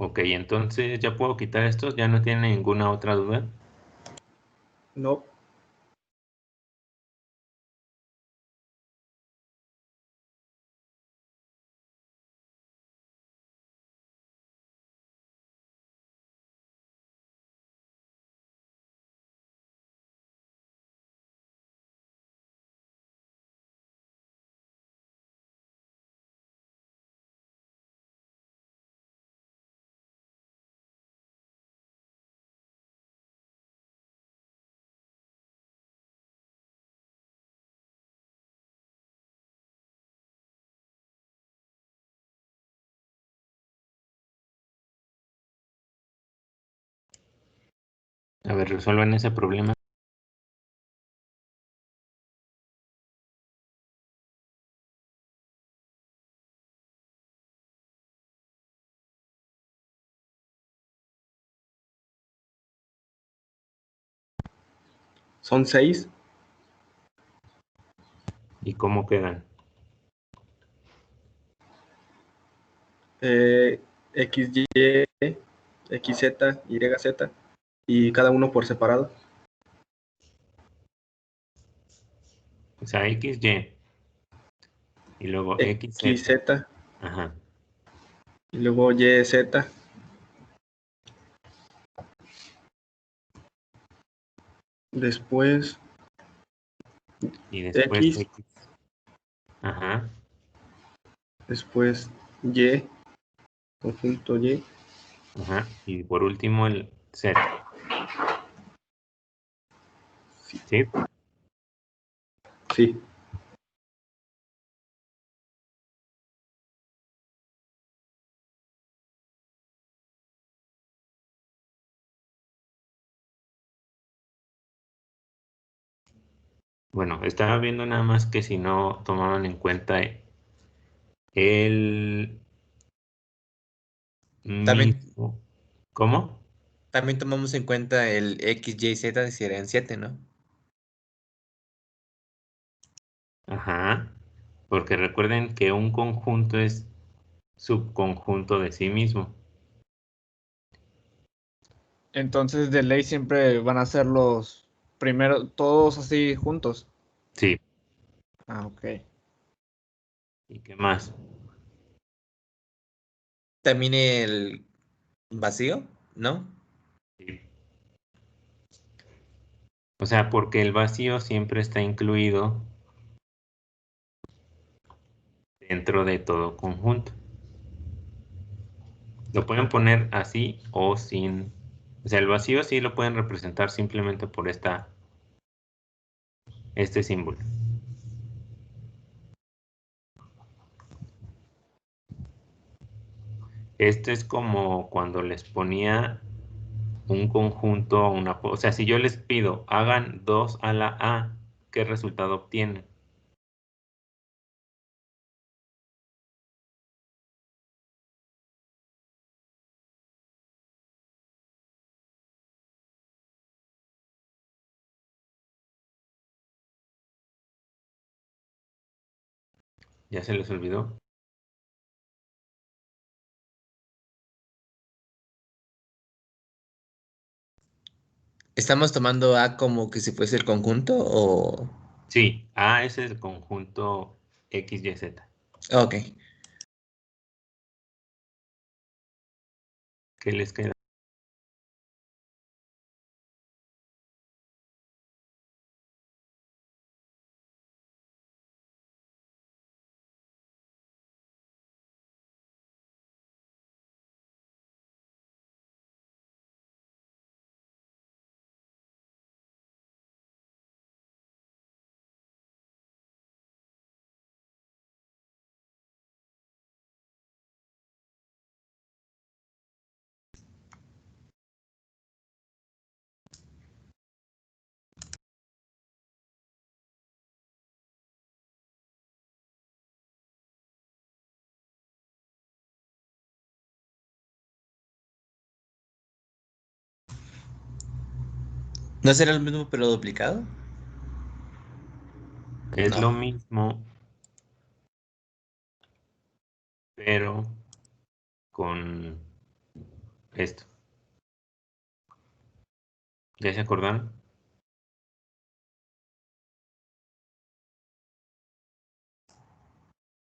Ok, entonces ya puedo quitar estos, ya no tiene ninguna otra duda. No. A ver, resuelvan ese problema. Son 6. ¿Y cómo quedan? XY, XZ, YZ. Y cada uno por separado. O sea, XY. Y luego XZ. XZ. Ajá. Y luego YZ. Después Y después X. X. Ajá. Después Y. Conjunto Y. Ajá. Y por último el Z. ¿Sí? Sí. Bueno, estaba viendo nada más que si no tomaban en cuenta el También, mismo. ¿Cómo? también tomamos en cuenta el X, Y, Z si eran 7, ¿no? Ajá. Porque recuerden que un conjunto es subconjunto de sí mismo. Entonces, de ley siempre van a ser los primeros, todos así juntos. Sí. Ah, ok. ¿Y qué más? También el vacío, ¿no? Sí. O sea, porque el vacío siempre está incluido dentro de todo conjunto. Lo pueden poner así o sin. O sea, el vacío sí lo pueden representar simplemente por este símbolo. Este es como cuando les ponía un conjunto, o sea, si yo les pido hagan 2 a la A, ¿qué resultado obtienen? ¿Ya se les olvidó? ¿Estamos tomando A como que si fuese el conjunto o...? Sí, A es el conjunto X, Y, Z. Ok. ¿Qué les queda? ¿No será el mismo pero duplicado? Es No. lo mismo, pero con esto. ¿Ya se acordaron?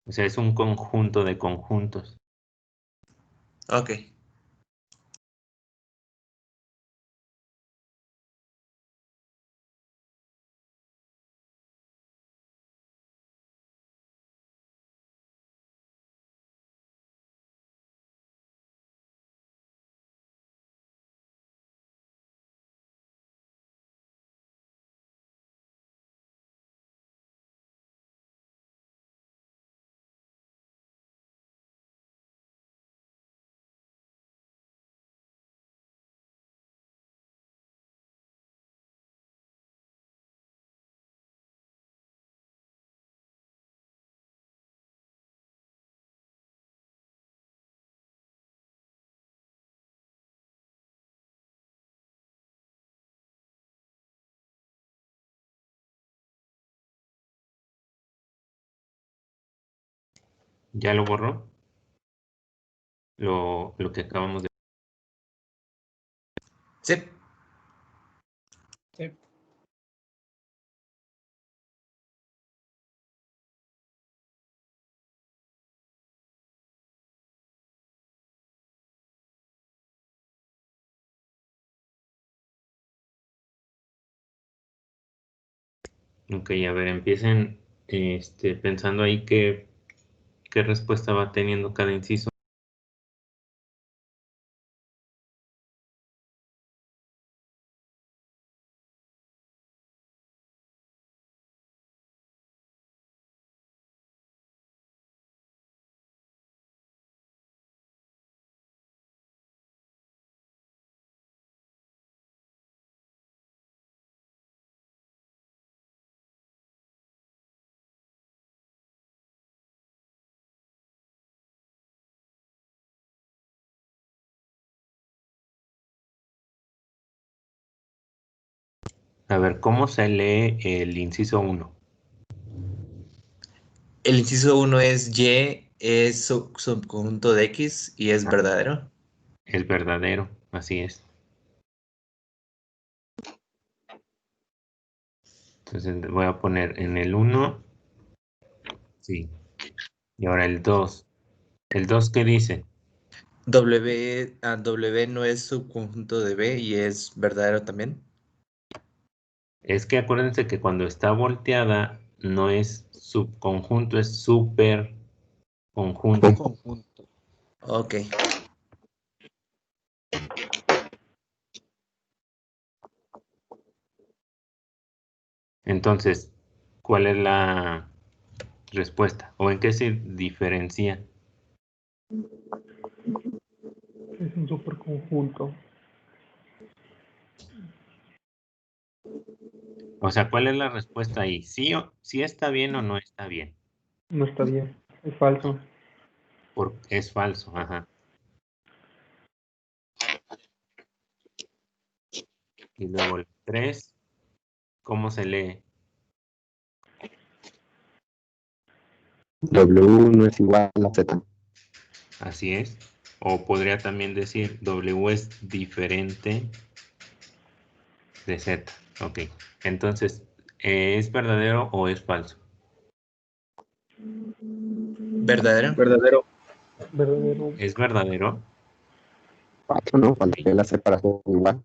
O sea, es un conjunto de conjuntos. Ok. ¿Ya lo borró? Lo que acabamos de... Sí. Sí. Ok, a ver, empiecen pensando ahí qué respuesta va teniendo cada inciso. A ver, ¿cómo se lee el inciso 1? El inciso 1 es Y, es subconjunto de X y es verdadero. Es verdadero, así es. Entonces voy a poner en el 1, sí. Y ahora el 2. ¿El 2 qué dice? W no es subconjunto de B y es verdadero también. Es que acuérdense que cuando está volteada no es subconjunto, es super conjunto. Conjunto. Ok. Entonces, ¿cuál es la respuesta? ¿O en qué se diferencia? Es un superconjunto. O sea, ¿cuál es la respuesta ahí? ¿Sí está bien o no está bien? No está bien, es falso. Es falso, ajá. Y luego el 3, ¿cómo se lee? W no es igual a Z. Así es. O podría también decir W es diferente de Z. Ok. Entonces, ¿es verdadero o es falso? ¿Verdadero? Verdadero. Verdadero. ¿Es verdadero? Falso, ¿no? Faltaría la C para ser igual.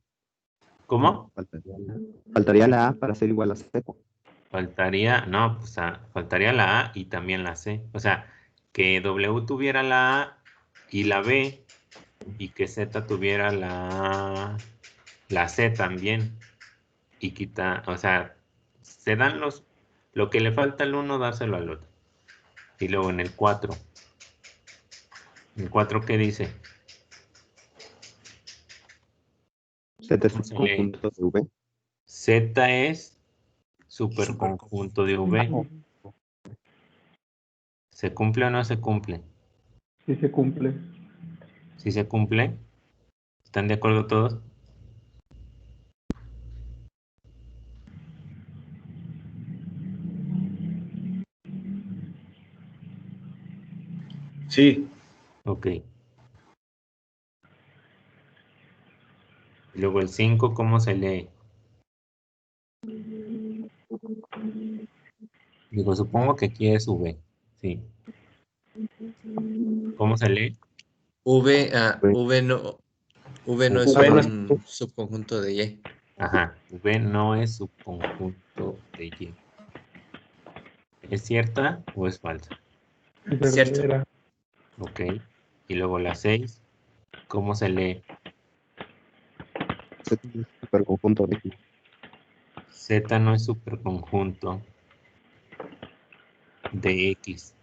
¿Cómo? Faltaría la A para ser igual a Z. Faltaría, no, pues faltaría la A y también la C. O sea, que W tuviera la A y la B y que Z tuviera la C también. Y o sea, se dan lo que le falta al uno, dárselo al otro. Y luego en el 4. ¿El 4 qué dice? Z es ¿Cómo un se lee? conjunto de V. Z es superconjunto de V. ¿Se cumple o no se cumple? Sí se cumple. ¿Sí se cumple? ¿Están de acuerdo todos? Sí. Ok. Y luego el 5, ¿cómo se lee? Digo, supongo que aquí es V. Sí. ¿Cómo se lee? V no es V no es- un subconjunto de Y. Ajá. V no es subconjunto de Y. ¿Es cierta o es falsa? Es Cierto. verdadera. Ok. Y luego la 6, ¿cómo se lee? Z es un superconjunto de X. Z no es superconjunto de X.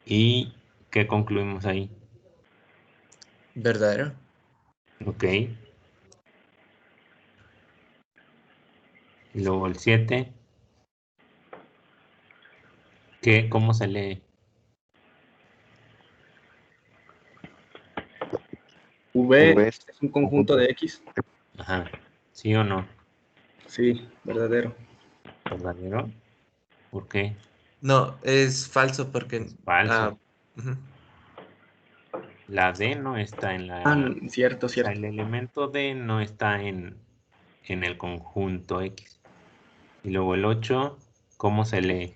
¿Y qué concluimos ahí? ¿Verdadero? Ok. Y luego el 7, ¿cómo se lee? V V es un conjunto de X. Ajá. ¿Sí o no? Sí, verdadero. ¿Verdadero? ¿Por qué? No, es falso porque... Es falso. Ujú. La D no está en Ah, la... cierto, O sea, cierto. el elemento D no está en el conjunto X. Y luego el 8, ¿cómo se lee?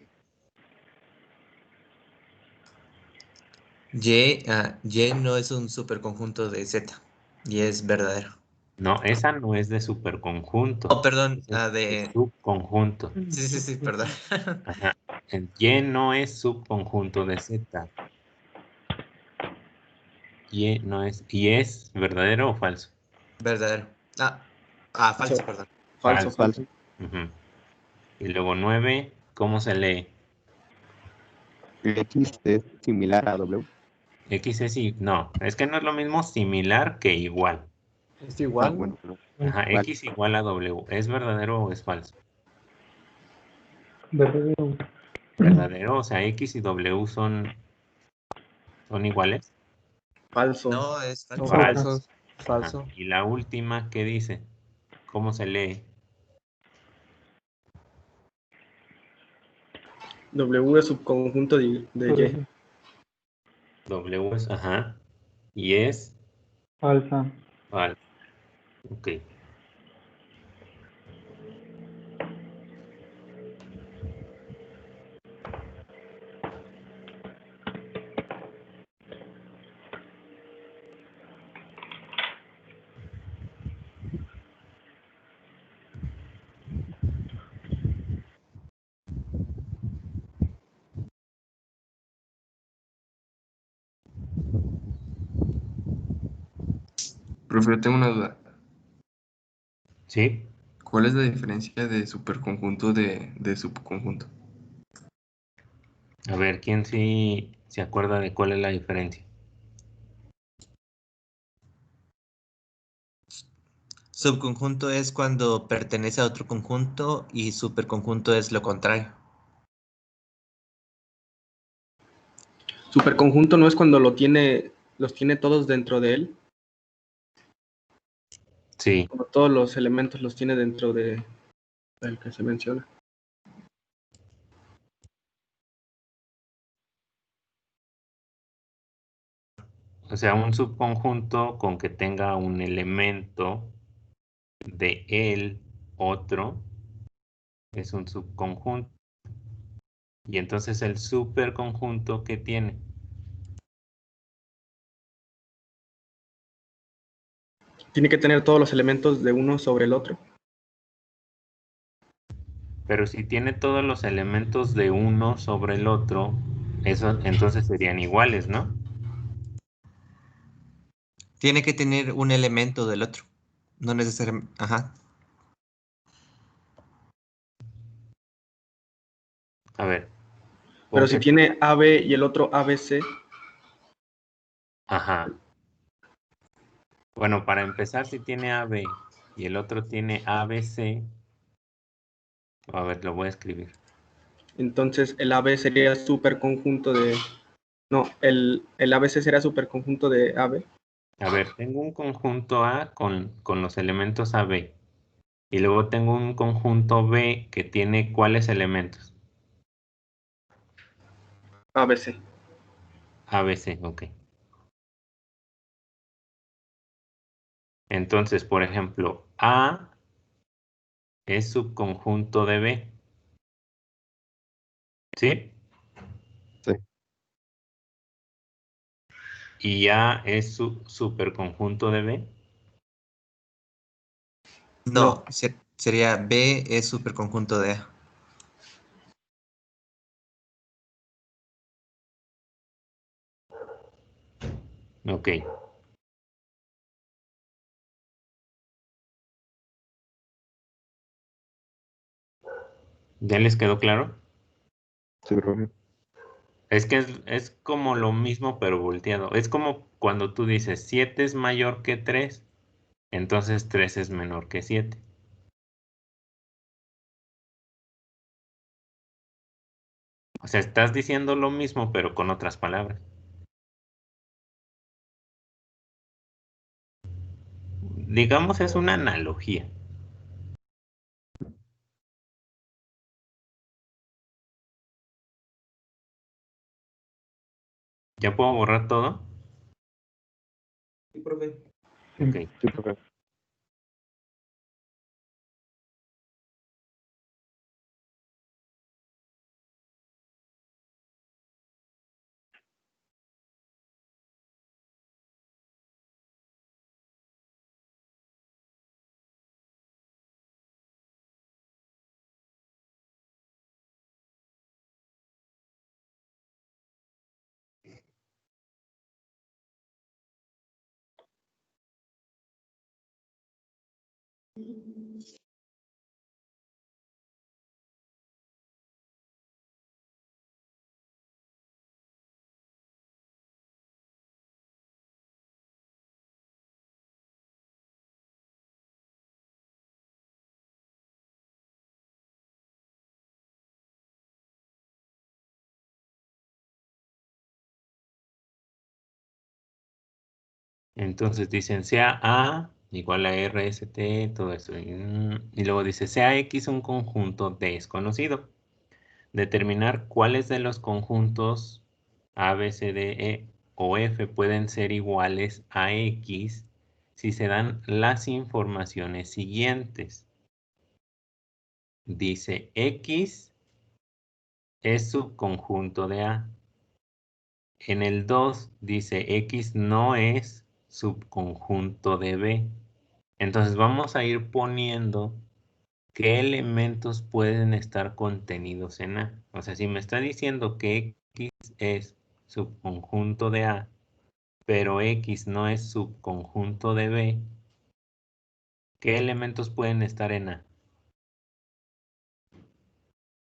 Y no es un superconjunto de Z. Y es verdadero. No, esa no es de superconjunto. Oh, perdón, Esa es de de... subconjunto. Sí, perdón. Ajá. El Y no es subconjunto de Z. Y no es... ¿Y es verdadero o falso? Verdadero. Falso, perdón. Falso, Falso. falso. Ujú. Y luego 9, ¿cómo se lee? X es similar a W. X es... No, es que no es lo mismo similar que igual. Es Ah, igual. bueno, no. Ajá, Igual. X igual a W. ¿Es verdadero o es falso? Verdadero. Verdadero, o sea, X y W son iguales. Falso. No, es No, falso. Falso. Falso. Ajá. Falso. Y la última, ¿qué dice? ¿Cómo se lee? W es subconjunto de Y. W es, ajá. Y es Falsa. falso. Ok. Profe, yo tengo una duda. ¿Sí? ¿Cuál es la diferencia de superconjunto de subconjunto? A ver, ¿quién sí se acuerda de cuál es la diferencia? Subconjunto es cuando pertenece a otro conjunto y superconjunto es lo contrario. Superconjunto no es cuando los tiene todos dentro de él. Sí. Como todos los elementos los tiene dentro del que se menciona. O sea, un subconjunto con que tenga un elemento de el otro es un subconjunto. Y entonces el superconjunto que tiene. Tiene que tener todos los elementos de uno sobre el otro. Pero si tiene todos los elementos de uno sobre el otro, eso entonces serían iguales, ¿no? Tiene que tener un elemento del otro. No necesariamente. Ajá. A ver. Pero si Porque, tiene AB y el otro ABC, ajá. Bueno, para empezar, si tiene AB y el otro tiene ABC, a ver, lo voy a escribir. entonces el AB sería superconjunto de... No, el ABC será superconjunto de AB. A ver, tengo un conjunto A con los elementos AB. Y luego tengo un conjunto B que tiene ¿cuáles elementos? ABC. ABC, ok. Entonces, por ejemplo, A es subconjunto de B. ¿Sí? Sí. Y A es superconjunto de B. No, sería B es superconjunto de A. Ok. ¿Ya les quedó claro? Sí, profe. Es que es como lo mismo pero volteado. Es como cuando tú dices 7 es mayor que 3, entonces 3 es menor que 7. O sea, estás diciendo lo mismo pero con otras palabras. Digamos es una analogía. ¿Ya puedo borrar todo? Sí, profe. Ok. Sí, profe. Entonces dicen sea A igual a RST, todo eso. Y luego dice sea X un conjunto desconocido. Determinar cuáles de los conjuntos A, B, C, D, E o F pueden ser iguales a X si se dan las informaciones siguientes. Dice X es subconjunto de A. En el 2 dice X no es subconjunto de B. Entonces vamos a ir poniendo qué elementos pueden estar contenidos en A. O sea, si me está diciendo que X es subconjunto de A, pero X no es subconjunto de B, ¿qué elementos pueden estar en A?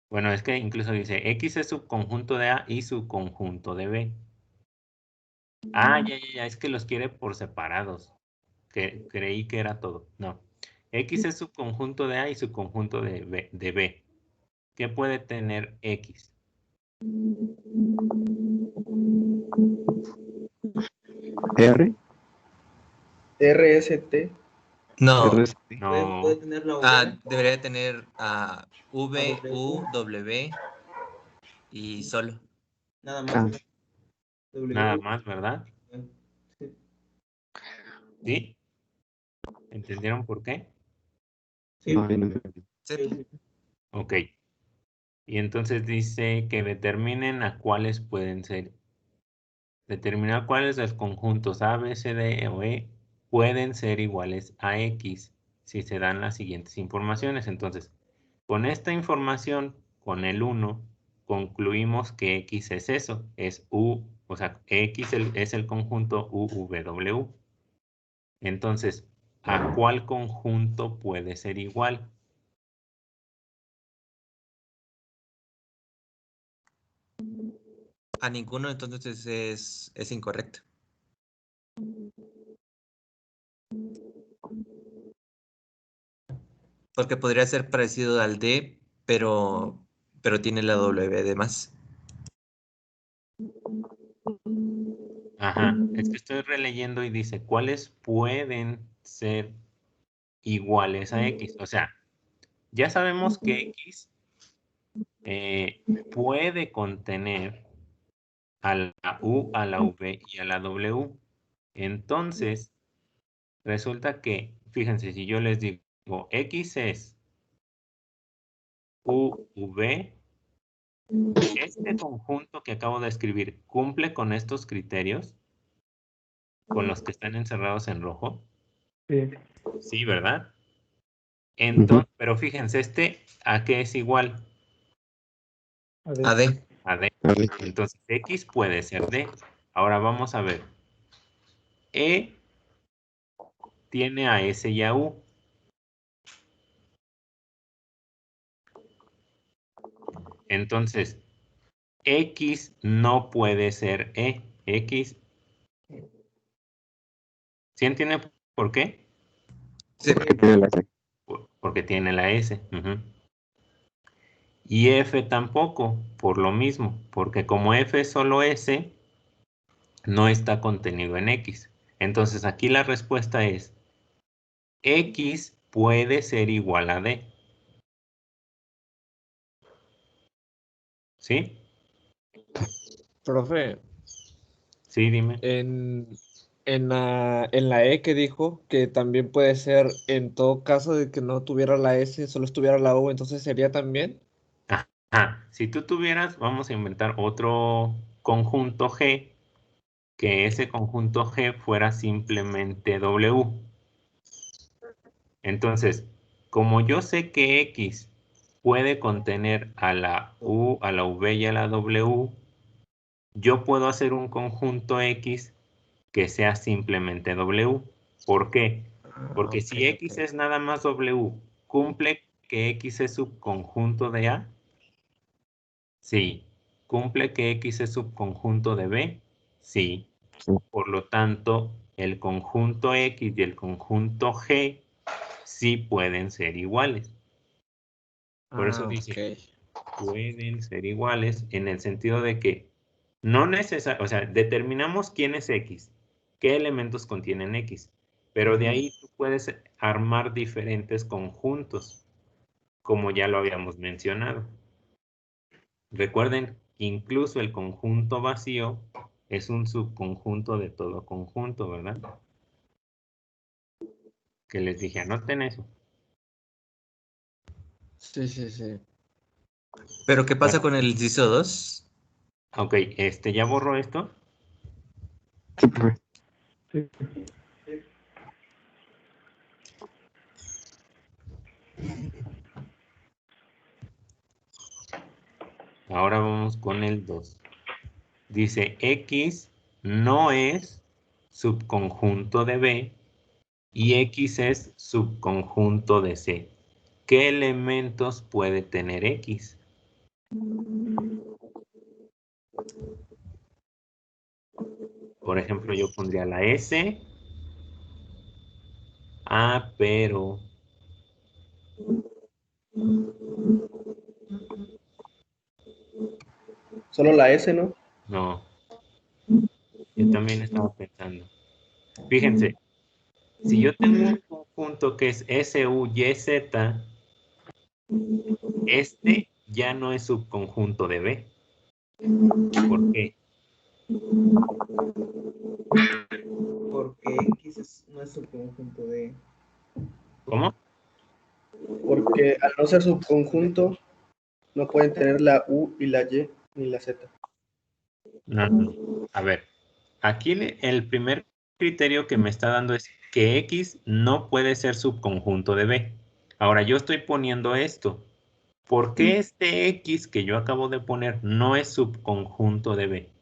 Bueno, es que incluso dice X es subconjunto de A y subconjunto de B. Ah, ya, es que los quiere por separados. Creí que era todo. No. X es subconjunto de A y subconjunto de B. ¿Qué puede tener X? R, RST. No, RST. No, debería de tener V, U, W y solo. Ah, nada más, ¿verdad? ¿Sí? ¿Entendieron por qué? no, ahí no entendí. Sí. Ok. Y entonces dice que determinen a cuáles pueden ser. Determinar cuáles de los conjuntos A, B, C, D o E pueden ser iguales a X si se dan las siguientes informaciones. Entonces, con esta información, con el 1, concluimos que X es eso, es U, o sea, X es el conjunto UVW. Entonces, ¿a cuál conjunto puede ser igual? A ninguno, entonces es incorrecto. Porque podría ser parecido al D, pero tiene la W de más. Ajá, es que estoy releyendo y dice, ¿cuáles pueden ser iguales a X? O sea, ya sabemos que X puede contener a la U, a la V y a la W. Entonces, resulta que, fíjense, si yo les digo X es UV, este conjunto que acabo de escribir, ¿cumple con estos criterios? ¿Con los que están encerrados en rojo? Sí. Sí, ¿verdad? Entonces, pero fíjense, ¿a qué es igual? AD. A D. Entonces, X puede ser D. Ahora vamos a ver. E tiene a S y a U. Entonces, X no puede ser E. X. ¿Sí entiende por qué? Sí. Porque tiene la S. Ujú. Y F tampoco, por lo mismo. Porque como F es solo S, no está contenido en X. Entonces, aquí la respuesta es X puede ser igual a D. ¿Sí? Profe, Sí, dime. en la E que dijo que también puede ser en todo caso de que no tuviera la S, solo estuviera la U, entonces sería también. Ajá. Si tú tuvieras, vamos a inventar otro conjunto G, que ese conjunto G fuera simplemente W. Entonces, como yo sé que X puede contener a la U, a la V y a la W, yo puedo hacer un conjunto X que sea simplemente W. ¿Por qué? Porque si X es nada más W, ¿cumple que X es subconjunto de A? Sí. ¿Cumple que X es subconjunto de B? Sí. Por lo tanto, el conjunto X y el conjunto G sí pueden ser iguales. Por eso dice, pueden ser iguales en el sentido de que no necesariamente, o sea, determinamos quién es X, qué elementos contienen X, pero de ahí tú puedes armar diferentes conjuntos, como ya lo habíamos mencionado. Recuerden, incluso el conjunto vacío es un subconjunto de todo conjunto, ¿verdad? Que les dije, anoten eso. Sí, sí, sí. ¿Pero qué pasa con el inciso 2? Ok, ¿ya borró esto? Sí, profe. Sí. Ahora vamos con el 2. Dice, X no es subconjunto de B y X es subconjunto de C. ¿Qué elementos puede tener X? Por ejemplo, yo pondría la S. Ah, pero... Solo la S, ¿no? No, yo también estaba pensando. Fíjense, si yo tengo un conjunto que es S, U, Y, Z, este ya no es subconjunto de B. ¿Por qué? Porque X no es subconjunto de... ¿Cómo? Porque al no ser subconjunto, no pueden tener la U y la Y ni la Z. No. A ver, aquí el primer criterio que me está dando es que X no puede ser subconjunto de B. Ahora, yo estoy poniendo esto. ¿Por qué este X que yo acabo de poner no es subconjunto de B?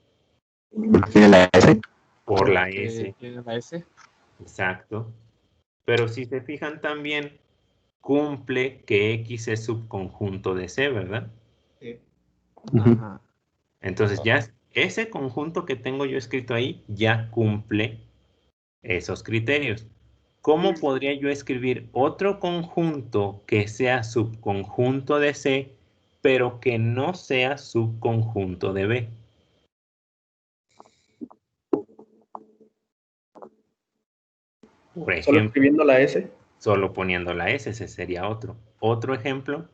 ¿Tiene la S? Por la Porque S. tiene la S. Exacto. Pero si se fijan también, cumple que X es subconjunto de C, ¿verdad? Ajá. Entonces ya ese conjunto que tengo yo escrito ahí ya cumple esos criterios. ¿Cómo podría yo escribir otro conjunto que sea subconjunto de C, pero que no sea subconjunto de B? Por Solo ejemplo, escribiendo la S. solo poniendo la S, ese sería otro. Otro ejemplo.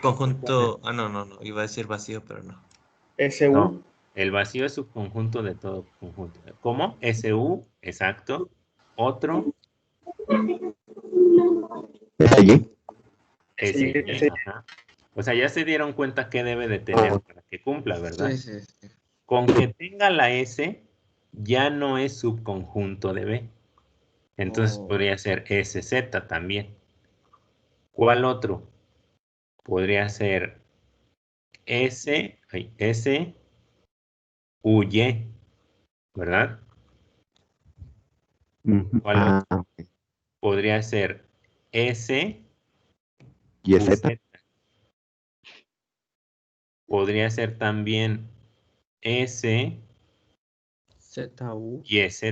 Conjunto... Ah, no, iba a decir vacío, pero no. SU. No, El vacío es subconjunto de todo conjunto. ¿Cómo? SU, exacto. Otro, ¿Allí? SY, ese- ajá. O sea, ya se dieron cuenta qué debe de tener para que cumpla, ¿verdad? Sí, sí, sí. Con que tenga la S, ya no es subconjunto de B. Entonces Oh. podría ser SZ también. ¿Cuál otro? Podría ser S, UY, ¿verdad? Ujú. ¿Cuál otro? Ah, ok. Podría ser S, ¿Y es UZ. Z? Podría ser también S, ZU. YZ.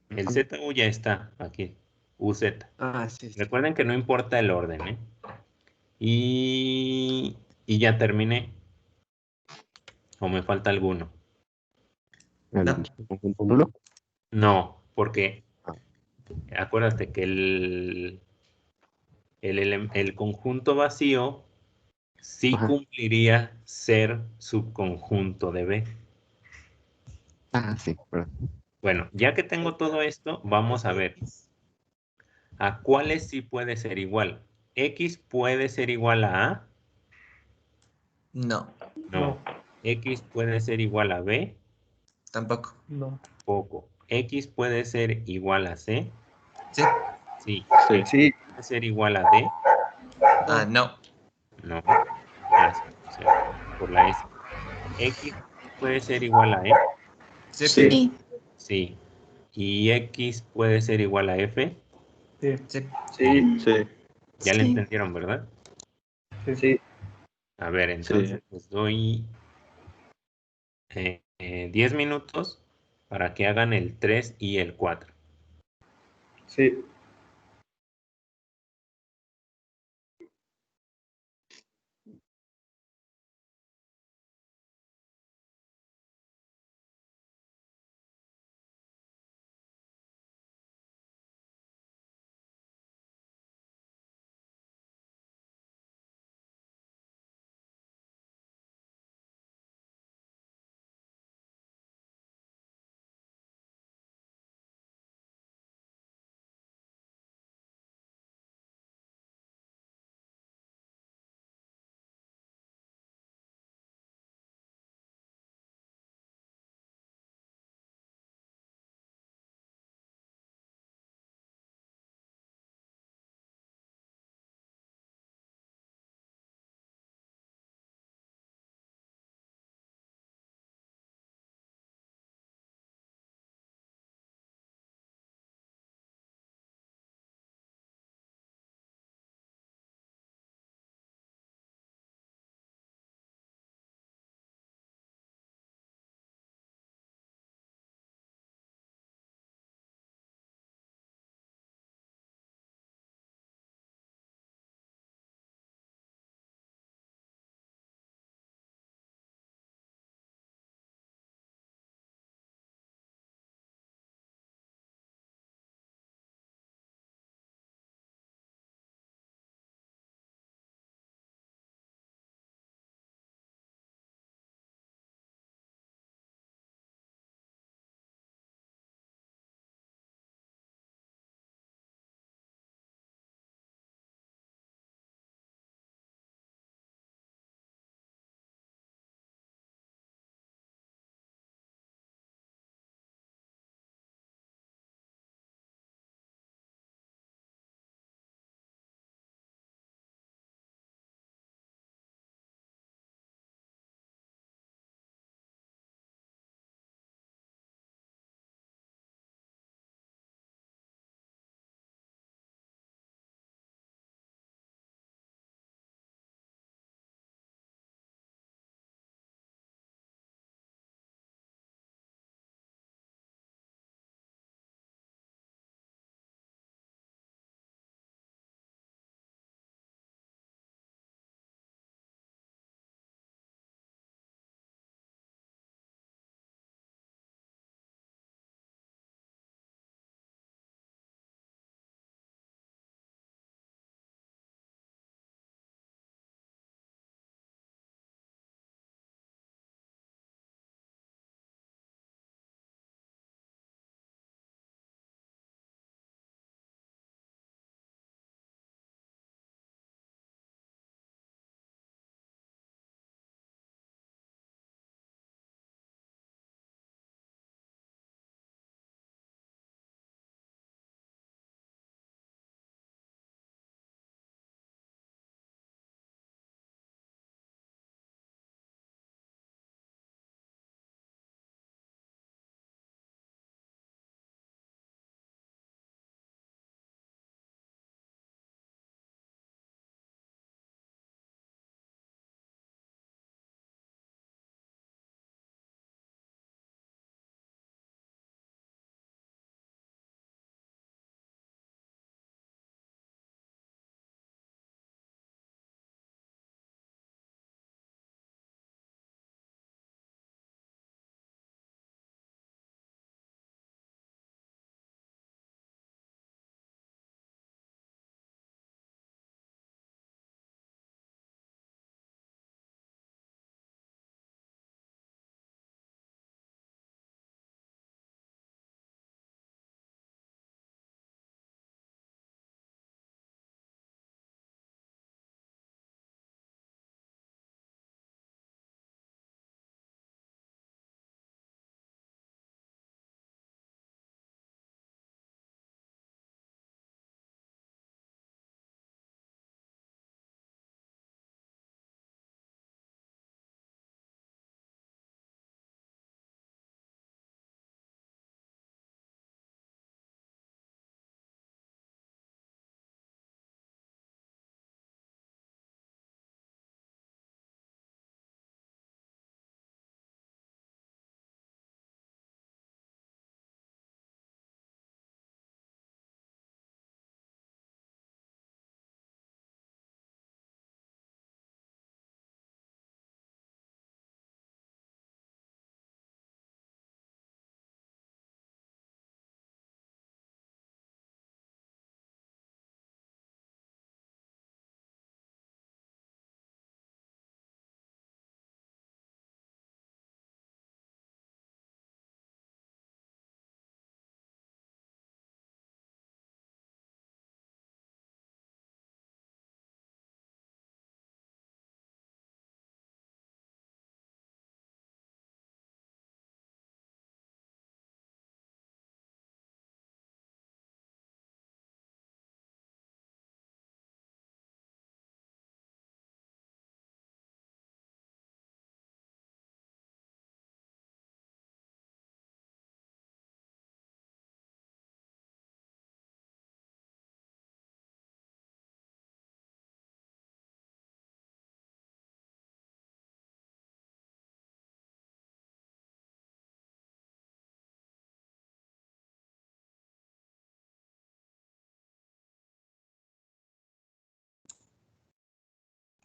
El ZU ya está aquí. UZ. Ah, sí, sí. Recuerden que no importa el orden, ¿eh? Y ya terminé. ¿O me falta alguno? ¿El No. conjunto nulo? No, porque Ah, acuérdate que el conjunto vacío sí ajá. cumpliría ser subconjunto de B. Ah, sí, perdón. Bueno, ya que tengo todo esto, vamos a ver a cuáles sí puede ser igual. X puede ser igual a A. No, No. X puede ser igual a B. tampoco. No. Poco. X puede ser igual a C. Sí. Sí. Sí. X sí, puede ser igual a D. Ah, no. No. Ah, sí, o sea, por la S. X puede ser igual a E. Sí. sí, Sí. ¿Y X puede ser igual a F? Sí. Sí. sí, Sí. Ya le Sí. entendieron, ¿verdad? sí. A ver, entonces les doy 10 minutos para que hagan el 3 y el 4. Sí.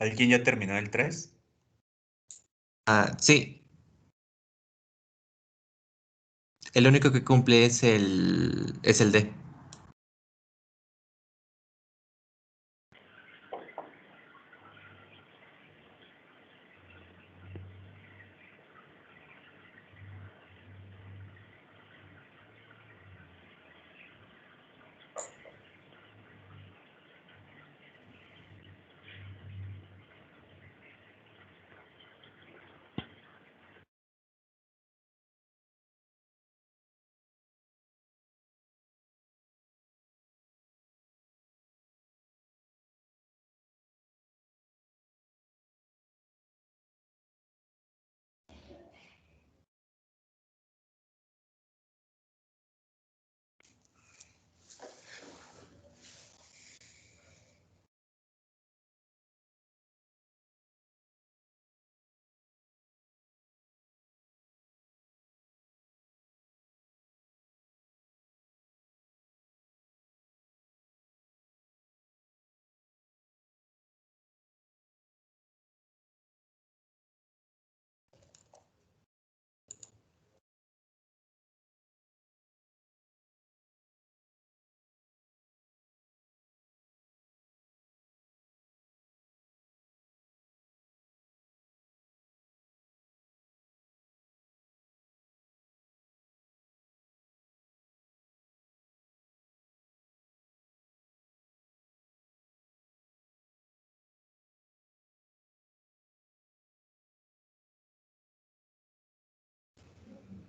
¿Alguien ya terminó el 3? Sí. El único que cumple es el D.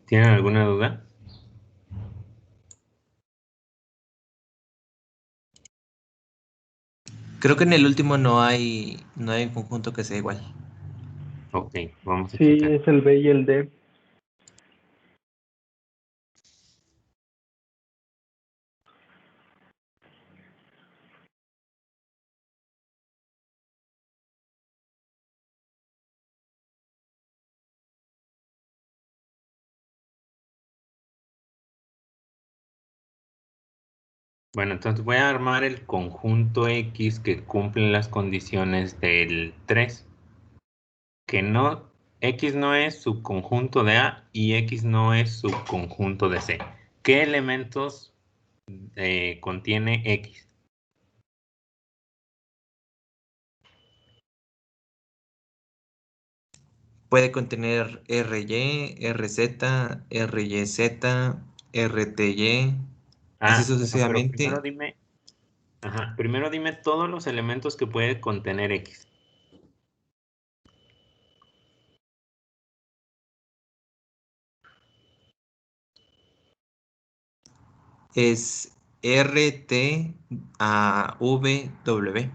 ¿Tienen alguna duda? Creo que en el último no hay un conjunto que sea igual. Ok, vamos a Sí, checar. es el B y el D. Bueno, entonces voy a armar el conjunto X que cumple las condiciones del 3. Que no, X no es subconjunto de A y X no es subconjunto de C. ¿Qué elementos contiene X? Puede contener RY, RZ, RYZ, RTY, así Pero primero sucesivamente. dime, primero dime todos los elementos que puede contener X. Es RT a V W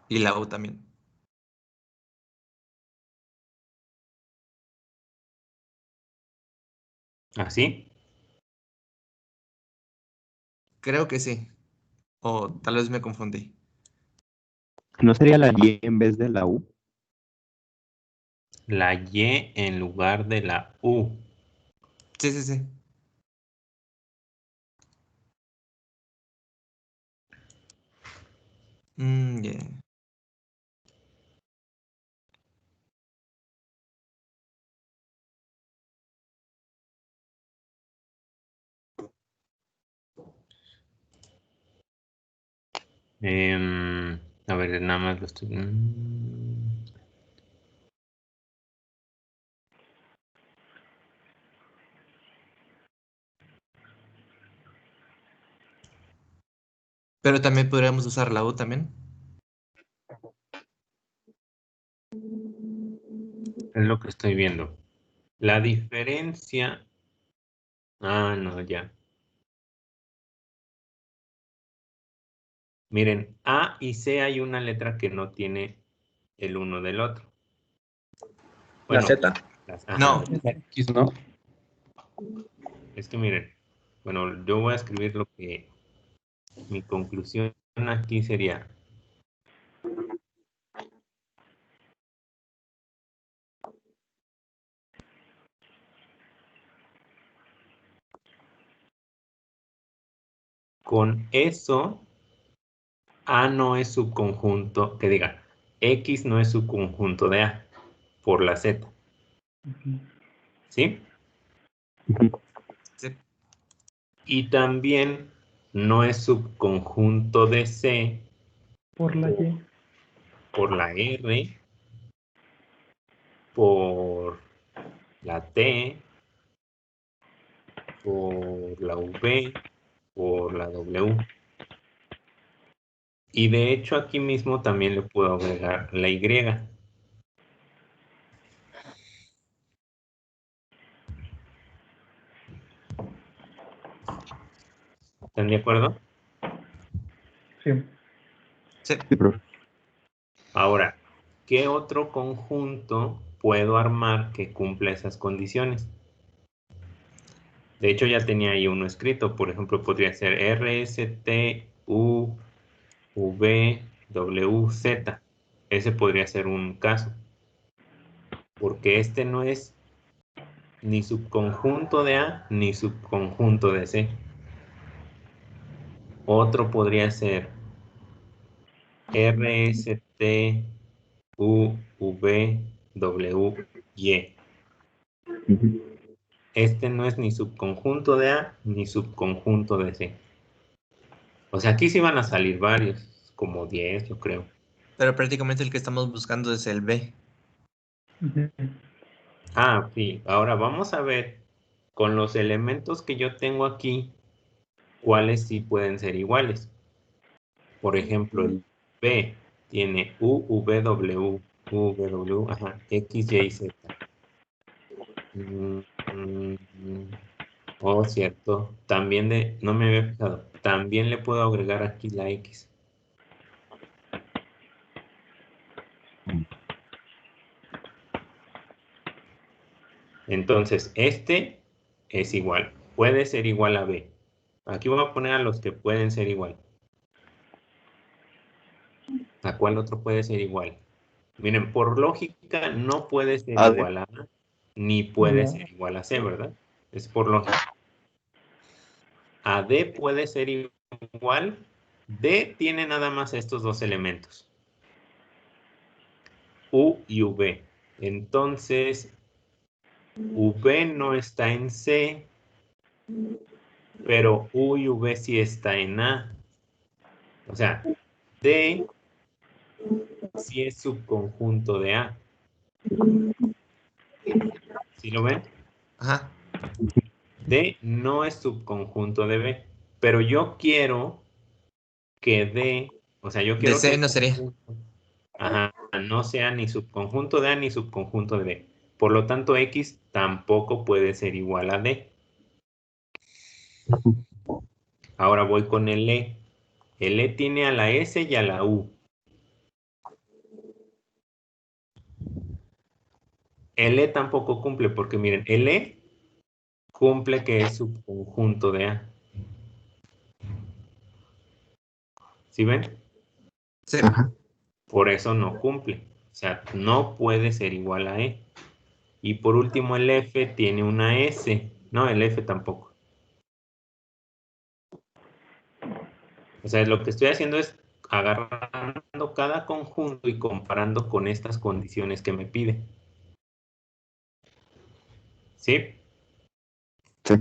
y la U también. ¿Así? Creo que sí. O tal vez me confundí. ¿No sería la Y en vez de la U? La Y en lugar de la U. Sí, sí, sí. Yeah. A ver, nada más lo estoy... Pero también podríamos usar la U también. Es lo que estoy viendo. La diferencia... no, ya. Miren, A y C hay una letra que no tiene el uno del otro. La Bueno, Z. No, La X, ¿no? es que miren, bueno, yo voy a escribir lo que mi conclusión aquí sería. Con eso A no es subconjunto, que diga, X no es subconjunto de A por la Z. ¿Sí? Sí. Y también no es subconjunto de C Por la Y. por la R, por la T, por la V, por la W. Y de hecho aquí mismo también le puedo agregar la Y. ¿Están de acuerdo? Sí. Sí. Sí, profe. Ahora, ¿qué otro conjunto puedo armar que cumpla esas condiciones? De hecho, ya tenía ahí uno escrito. Por ejemplo, podría ser R, S, T, U, V, W, Z. Ese podría ser un caso. Porque este no es ni subconjunto de A ni subconjunto de C. Otro podría ser R, S, T, U, V, W, Y. Ujú. Este no es ni subconjunto de A ni subconjunto de C. O sea, aquí sí van a salir varios, como 10, yo creo. Pero prácticamente el que estamos buscando es el B. Ujú. Ah, sí. Ahora vamos a ver con los elementos que yo tengo aquí, cuáles sí pueden ser iguales. Por ejemplo, el B tiene U, V, W, U, V, W, ajá, X, Y, Z. Mm, oh, cierto. También no me había fijado. También le puedo agregar aquí la X. Entonces, este es igual. Puede ser igual a B. Aquí voy a poner a los que pueden ser igual. ¿A cuál otro puede ser igual? Miren, por lógica no puede ser A, D. igual a A, ni puede ser No. igual a C, ¿verdad? Es por lógica. A D puede ser igual. D tiene nada más estos dos elementos. U y V. Entonces, V no está en C, pero U y V sí está en A. O sea, D sí es subconjunto de A. ¿Sí lo ven? Ajá. D no es subconjunto de B, pero yo quiero que D, o sea, yo De quiero que C el no sería. conjunto, ajá, no sea ni subconjunto de A ni subconjunto de D. Por lo tanto, X tampoco puede ser igual a D. Ahora voy con el E. El E tiene a la S y a la U. El E tampoco cumple porque miren, el E cumple que es subconjunto de A. ¿Sí ven? Sí. Ajá. Por eso no cumple. O sea, no puede ser igual a E. Y por último, el F tiene una S. No, el F tampoco. O sea, lo que estoy haciendo es agarrando cada conjunto y comparando con estas condiciones que me pide. ¿Sí? Sí.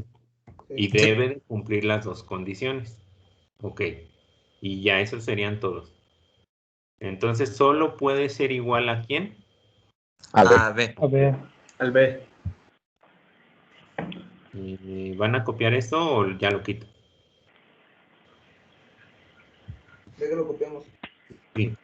Y Sí. debe de cumplir las dos condiciones. Ok. Y ya esos serían todos. Entonces, ¿solo puede ser igual a quién? A, D. A, B. A ver. Al B. ¿Van a copiar esto o ya lo quito? Ya que lo copiamos. Sí.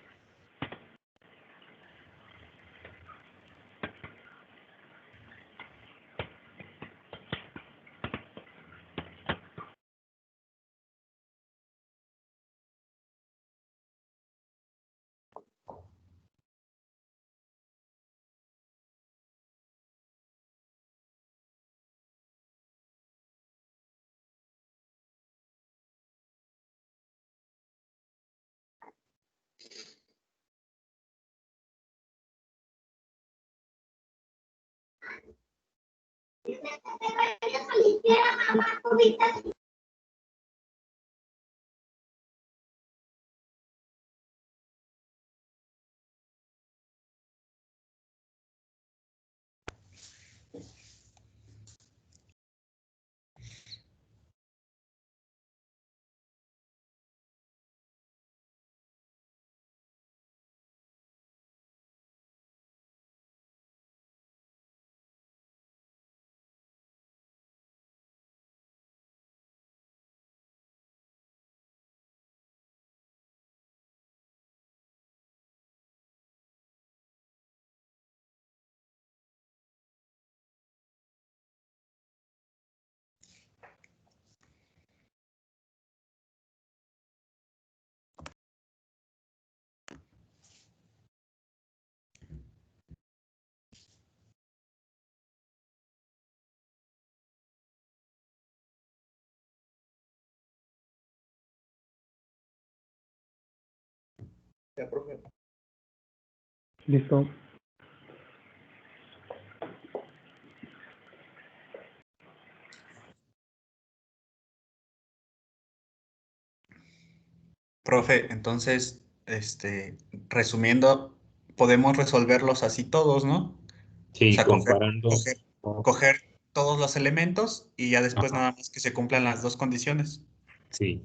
Listo. Profe, entonces, resumiendo, podemos resolverlos así todos, ¿no? O Sí, sea, comparando. coger todos los elementos y ya después Ajá. nada más que se cumplan las dos condiciones. Sí.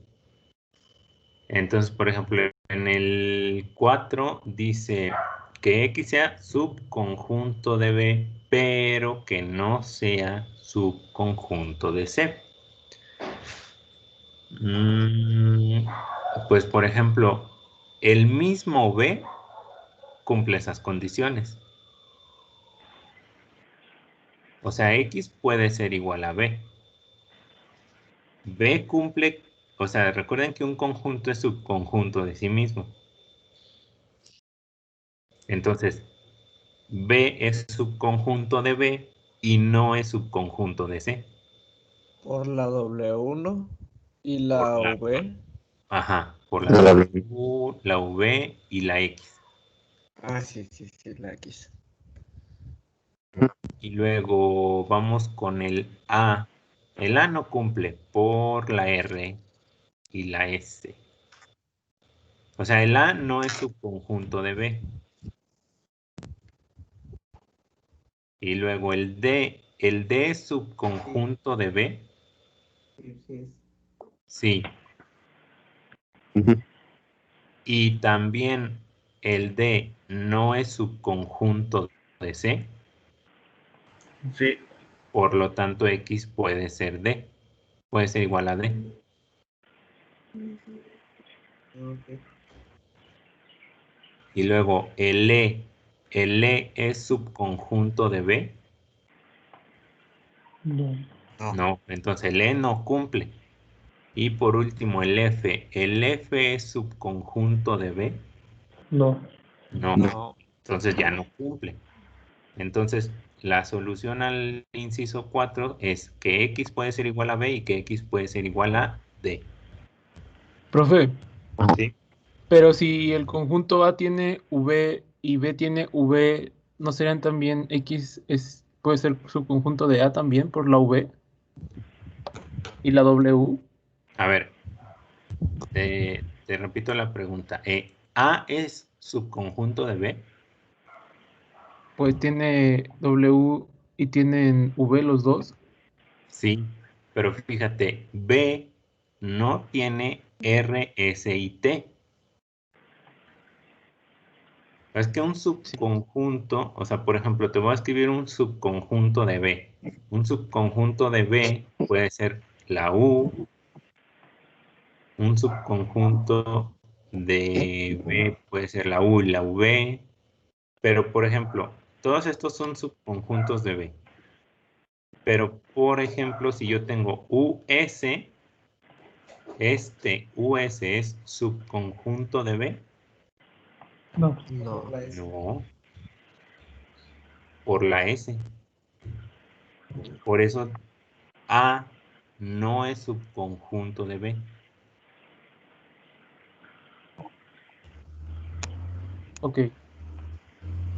Entonces, por ejemplo, en el 4 dice que X sea subconjunto de B, pero que no sea subconjunto de C. Pues, por ejemplo, el mismo B cumple esas condiciones. O sea, X puede ser igual a B. B cumple, o sea, recuerden que un conjunto es subconjunto de sí mismo. Entonces, B es subconjunto de B y no es subconjunto de C. Por la W1 y Por la la, V. ajá, por la La W. W, la V y la X. Ah, sí, sí, sí, la X. Y luego vamos con el A. El A no cumple por la R y la S. O sea, el A no es subconjunto de B. Y luego el D es subconjunto de B. Sí. Ujú. Y también el D no es subconjunto de C. Sí. Por lo tanto, X puede ser D. Puede ser igual a D. Y luego el E. El E es subconjunto de B. No. No. No, entonces el E no cumple. Y por último el F. ¿El F es subconjunto de B? No. No. No. Entonces ya no cumple. Entonces la solución al inciso 4 es que X puede ser igual a B y que X puede ser igual a D. Profe, ¿Sí? pero si el conjunto A tiene V y B tiene V, ¿no serían también puede ser subconjunto de A también por la V y la W? A ver, te repito la pregunta. ¿A es subconjunto de B? Pues tiene W y tienen V los dos. Sí, pero fíjate, B no tiene R, S y T. Es que un Sí. subconjunto, o sea, por ejemplo, te voy a escribir un subconjunto de B. Un subconjunto de B puede ser la U, un subconjunto de B puede ser la U y la V, pero por ejemplo, todos estos son subconjuntos de B. Pero por ejemplo, si yo tengo US, este US es subconjunto de B. No. No. No, por la S. Por eso A no es subconjunto de B. Ok.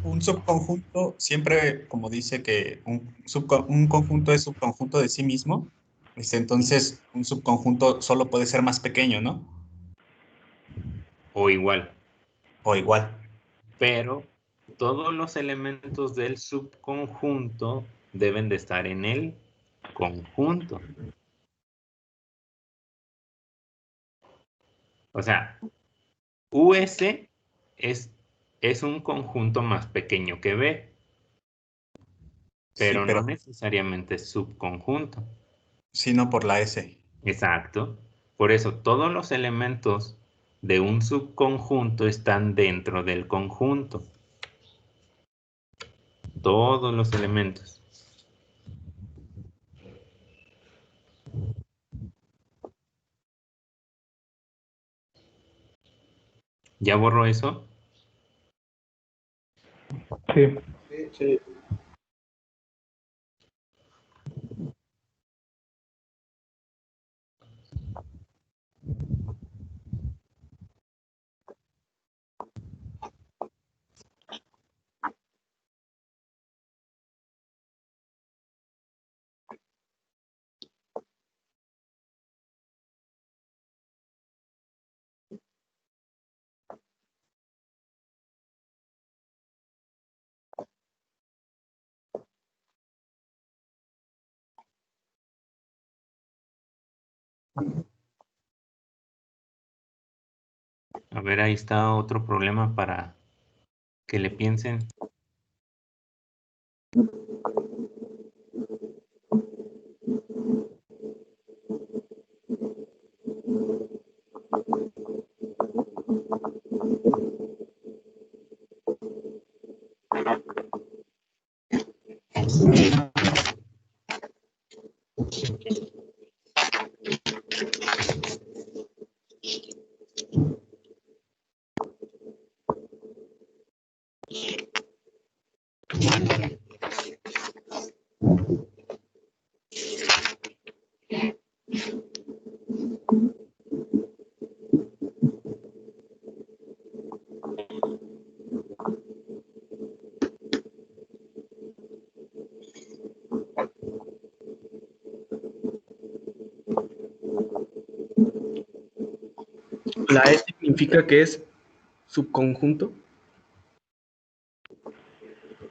Un subconjunto siempre, como dice que un conjunto es subconjunto de sí mismo, entonces un subconjunto solo puede ser más pequeño, ¿no? O igual. O igual. Pero todos los elementos del subconjunto deben de estar en el conjunto. O sea, US es, es un conjunto más pequeño que B, Sí, pero no pero necesariamente es subconjunto. sino por la S. Exacto. Por eso todos los elementos de un subconjunto están dentro del conjunto. Todos los elementos. ¿Ya borró eso? Sí. Sí. A ver, ahí está otro problema para que le piensen. La E significa que es subconjunto.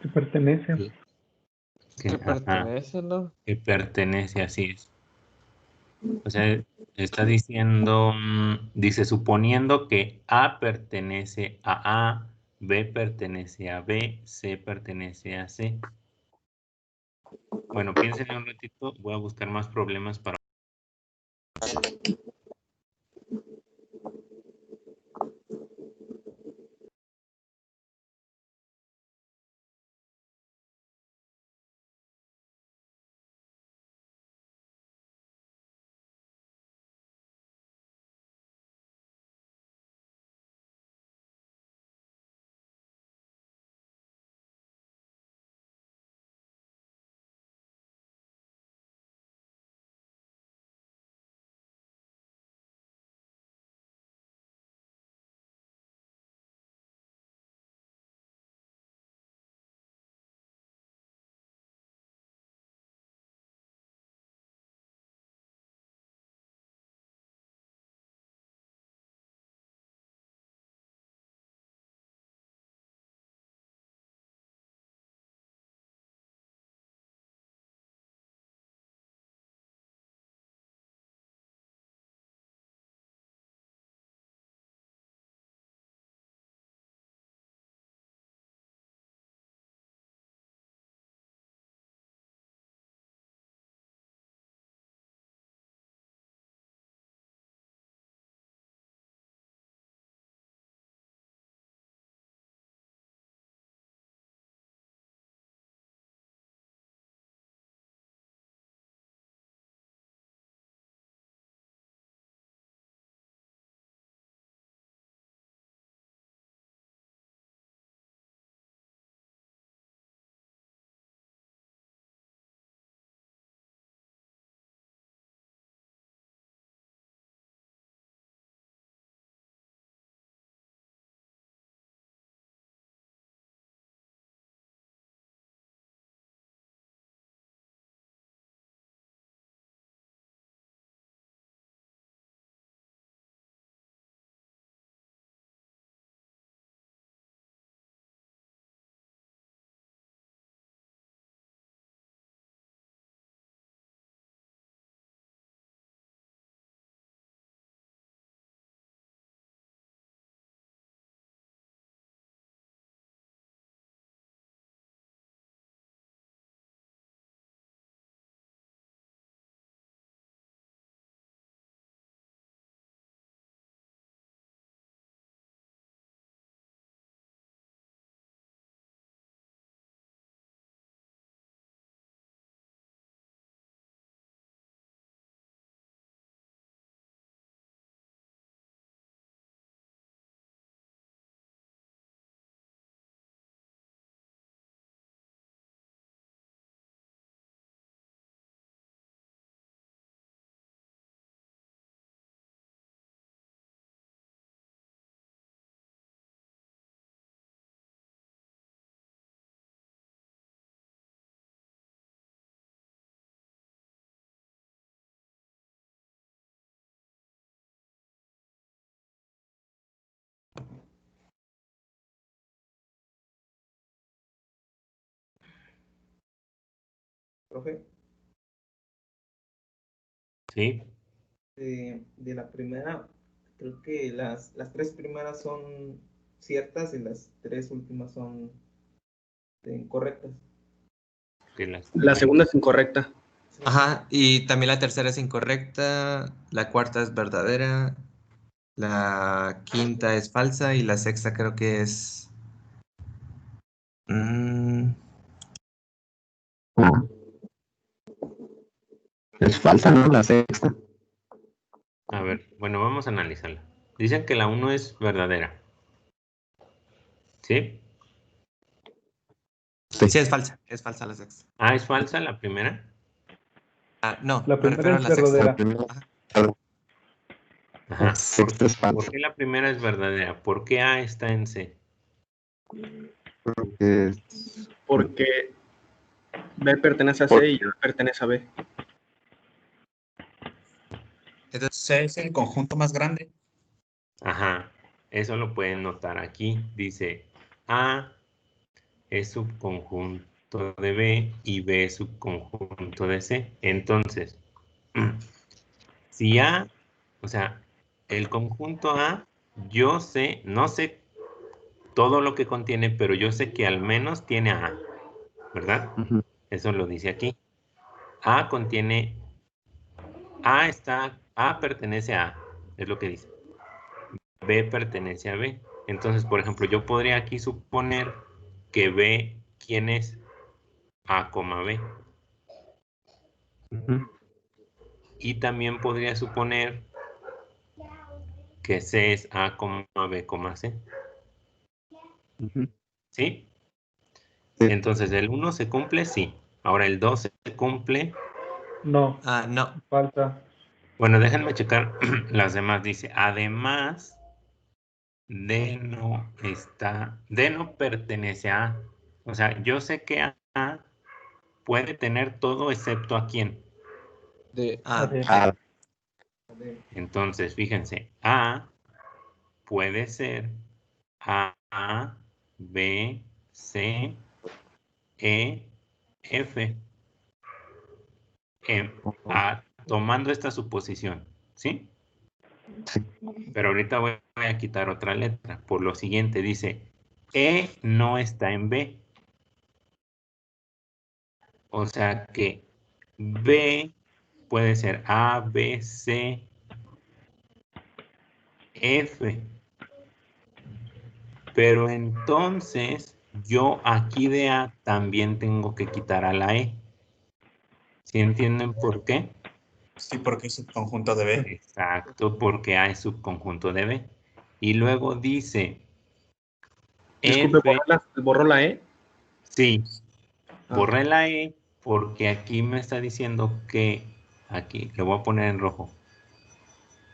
Que pertenece. Sí. Que Ajá, pertenece, ¿no? que pertenece, así es. O sea, está diciendo, dice, suponiendo que A pertenece a A, B pertenece a B, C pertenece a C. Bueno, piénsenle un ratito, voy a buscar más problemas para... Profe. ¿Sí? de la primera, creo que las 3 primeras son ciertas y las 3 últimas son incorrectas. Que las La segunda es incorrecta. Ajá, y también la tercera es incorrecta, la cuarta es verdadera, la quinta es falsa y la sexta creo que es... Ah. Es falsa, ¿no? La sexta. A ver, bueno, vamos a analizarla. Dicen que la 1 es verdadera. ¿Sí? Sí, es falsa la sexta. Ah, ¿es falsa la primera? Ah, no, La me primera refiero a es la sexta. La verdadera. primera, Ajá. Ajá. la sexta es falsa. ¿Por qué la primera es verdadera? ¿Por qué A está en C? Porque Porque B pertenece a Por- C y A pertenece a B. C es el conjunto más grande. Ajá. Eso lo pueden notar aquí. Dice A es subconjunto de B y B es subconjunto de C. Entonces, si A, o sea, el conjunto A, yo sé, no sé todo lo que contiene, pero yo sé que al menos tiene a A, ¿verdad? Ujú. Eso lo dice aquí. A contiene, A pertenece a A, es lo que dice. B pertenece a B. Entonces, por ejemplo, yo podría aquí suponer que B, ¿quién es? A, B. Ujú. Y también podría suponer que C es A, B, C. Ujú. ¿Sí? Sí. Entonces, ¿el 1 se cumple? Sí. Ahora, ¿el 2 se cumple? No, Ah, no. falta. Bueno, déjenme checar las demás. Dice, además, D no pertenece a A. O sea, yo sé que A puede tener todo excepto a quién. De Ah, AD. Ah, Entonces, fíjense, A puede ser A, B, C, E, F. Tomando esta suposición, ¿sí? Pero ahorita voy a quitar otra letra. Por lo siguiente, dice, E no está en B. O sea que B puede ser A, B, C, F. Pero entonces yo aquí de A también tengo que quitar a la E. ¿Sí entienden por qué? Sí, porque es el conjunto de B. Exacto, porque A es subconjunto de B. Y luego dice Disculpe, F, ¿borró la E? sí, Ah, borré la E porque aquí me está diciendo que, aquí, le voy a poner en rojo.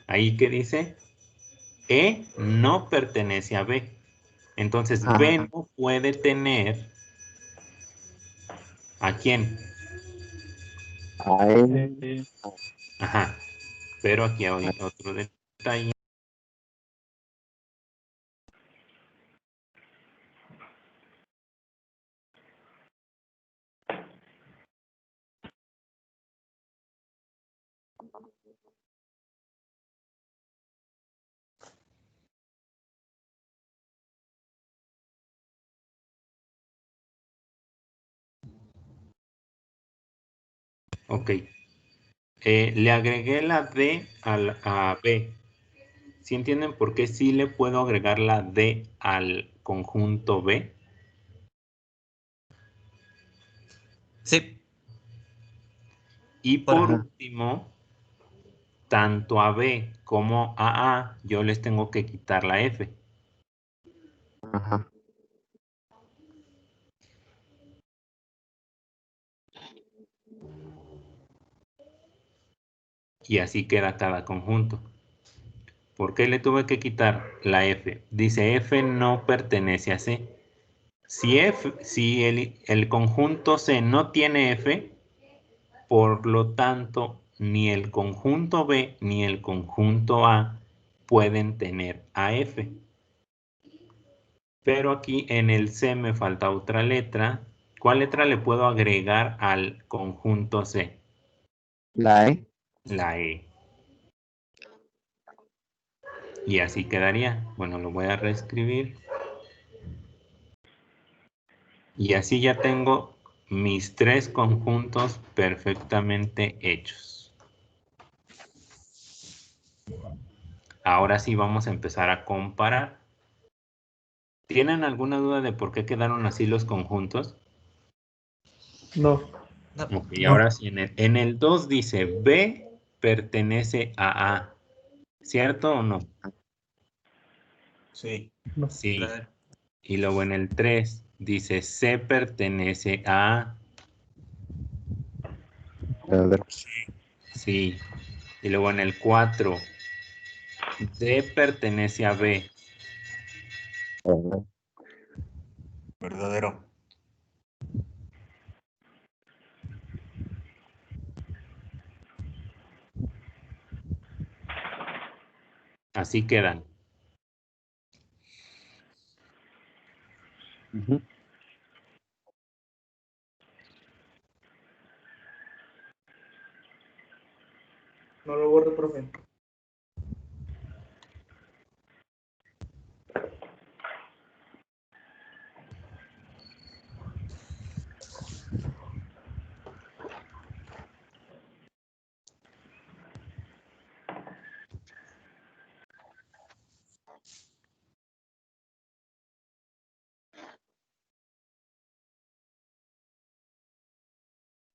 Ahí que dice, E no pertenece a B. Entonces B ah, no puede tener, ¿a quién? a él. Ajá, pero aquí hay otro detalle. Ok, le agregué la D a B. ¿Sí entienden por qué sí le puedo agregar la D al conjunto B? sí. Y Por por ejemplo. último, tanto a B como a A, yo les tengo que quitar la F. Ajá. Y así queda cada conjunto. ¿Por qué le tuve que quitar la F? Dice F no pertenece a C. Si el conjunto C no tiene F, por lo tanto, ni el conjunto B ni el conjunto A pueden tener a F. Pero aquí en el C me falta otra letra. ¿Cuál letra le puedo agregar al conjunto C? La E. La E. Y así quedaría. Bueno, lo voy a reescribir. Y así ya tengo mis tres conjuntos perfectamente hechos. Ahora sí vamos a empezar a comparar. ¿Tienen alguna duda de por qué quedaron así los conjuntos? No. Ok, ahora sí, en el 2 dice B pertenece a A. ¿Cierto o no? Sí. No. Sí. Verdadero. Y luego en el 3 dice C pertenece a A. Verdadero. Sí. Y luego en el 4 D pertenece a B. Verdadero. Verdadero. Así quedan. Ujú. No lo borro, profe.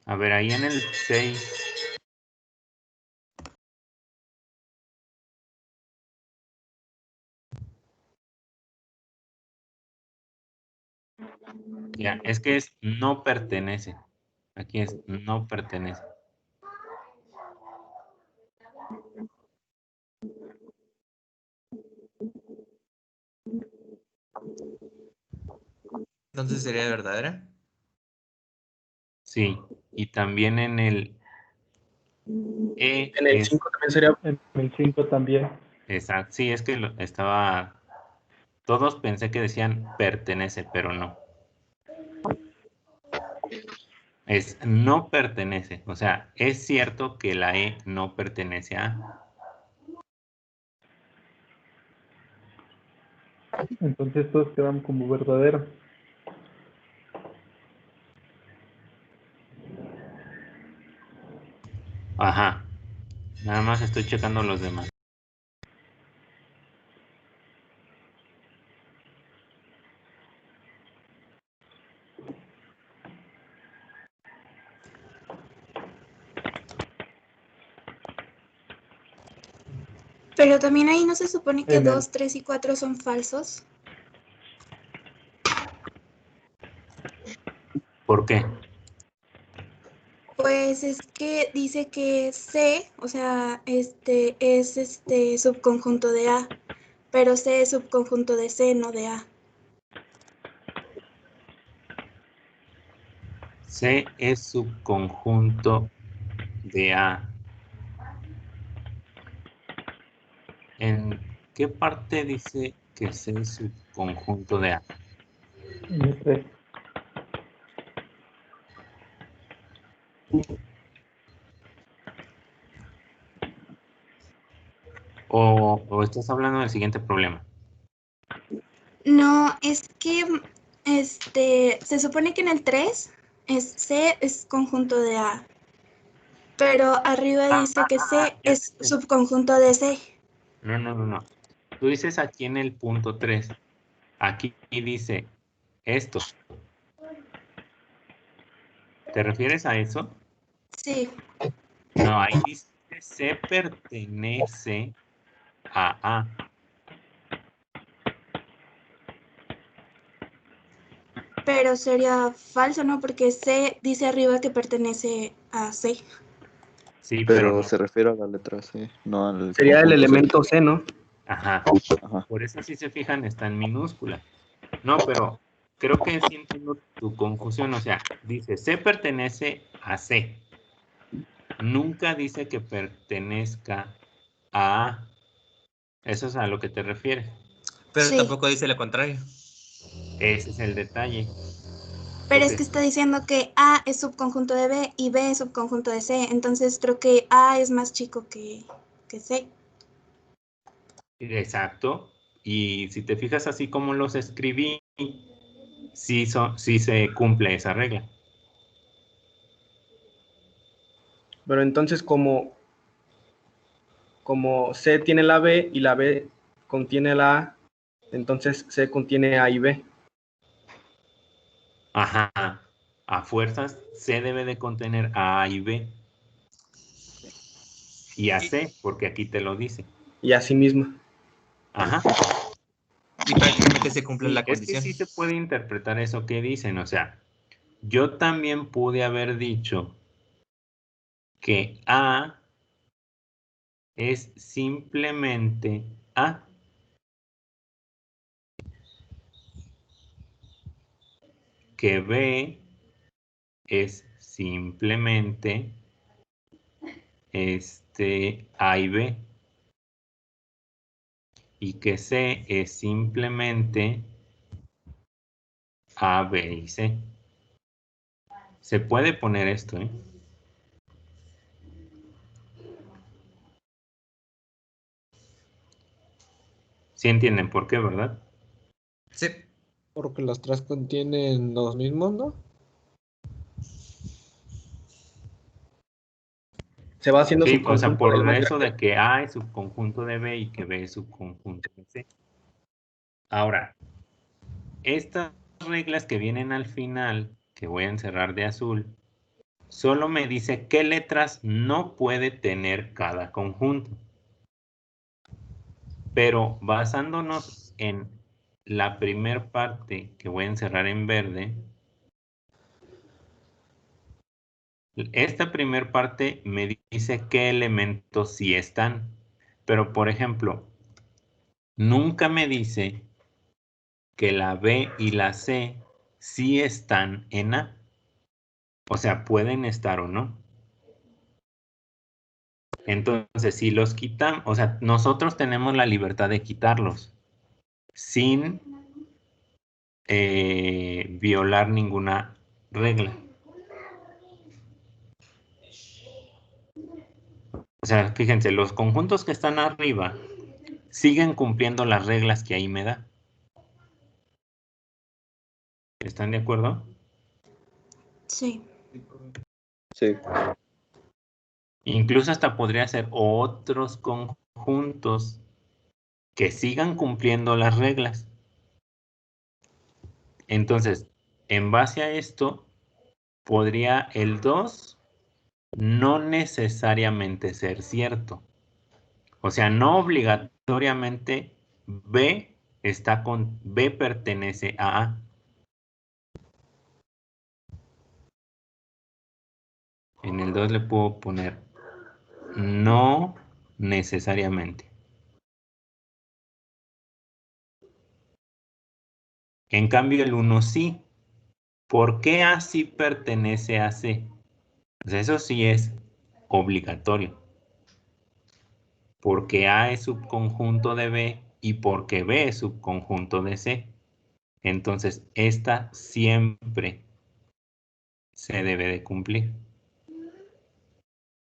A ver, ahí en el 6. Ya, es que es no pertenece. Aquí es no pertenece. Entonces sería verdadera. Sí. Y también en el E En el es 5 también sería. En el 5 también. exacto. Sí, es que estaba. Todos pensé que decían pertenece, pero no. Es no pertenece. O sea, es cierto que la E no pertenece a. Entonces todos quedan como verdadero. Ajá. Nada más estoy checando los demás. Pero también ahí no se supone que En el- 2, 3 y 4 son falsos. ¿Por qué? Pues es que dice que C, o sea, es subconjunto de A, pero C es subconjunto de C, no de A. C es subconjunto de A. ¿En qué parte dice que C es subconjunto de A? en el 3. ¿O estás hablando del siguiente problema? No, es que se supone que en el 3 C es conjunto de A, pero arriba dice que C Ya es sé. subconjunto de C. No. Tú dices aquí en el punto 3. Aquí dice esto. ¿Te refieres a eso? Sí, No, ahí dice C pertenece a A. pero sería falso, ¿no? Porque C dice arriba que pertenece a C. Sí, pero Pero no. se refiere a la letra C, no al Sería el conjunto elemento C, ¿no? Ajá. Ajá. Por eso si se fijan está en minúscula. No, pero creo que sí entiendo tu confusión. O sea, dice C pertenece a C. Nunca dice que pertenezca a A. Eso es a lo que te refieres. Pero Sí, tampoco dice lo contrario. Ese es el detalle. pero es que está diciendo que A es subconjunto de B y B es subconjunto de C, entonces creo que A es más chico que C. Exacto. Y si te fijas así como los escribí, sí se cumple esa regla. Pero entonces como C tiene la B y la B contiene la A, entonces C contiene A y B. Ajá. A fuerzas, C debe de contener a A y B. Y a C, porque aquí te lo dice. Y así mismo. Ajá. Y prácticamente se cumple Sí, la es que condición. sí se puede interpretar eso que dicen. O sea, yo también pude haber dicho que A es simplemente A. Que B es simplemente A y B. Y que C es simplemente A, B y C. Se puede poner esto, ¿eh? ¿Sí entienden por qué, verdad? Sí. Porque los tres contienen los mismos, ¿no? Se va haciendo Sí, o sea, subconjunto por del B. eso de que A es subconjunto de B y que B es subconjunto de C. Ahora, estas reglas que vienen al final, que voy a encerrar de azul, solo me dice qué letras no puede tener cada conjunto. Pero basándonos en la primer parte que voy a encerrar en verde, esta primer parte me dice qué elementos sí están. Pero, por ejemplo, nunca me dice que la B y la C sí están en A. O sea, pueden estar o no. Entonces, si los quitan, o sea, nosotros tenemos la libertad de quitarlos sin violar ninguna regla. O sea, fíjense, los conjuntos que están arriba siguen cumpliendo las reglas que ahí me da. ¿Están de acuerdo? Sí. Sí. Incluso hasta podría ser otros conjuntos que sigan cumpliendo las reglas. Entonces, en base a esto, podría el 2 no necesariamente ser cierto. O sea, no obligatoriamente B pertenece a A. En el 2 le puedo poner no necesariamente. En cambio, el 1 sí. ¿Por qué A sí pertenece a C? Pues eso sí es obligatorio. Porque A es subconjunto de B y porque B es subconjunto de C. Entonces, esta siempre se debe de cumplir.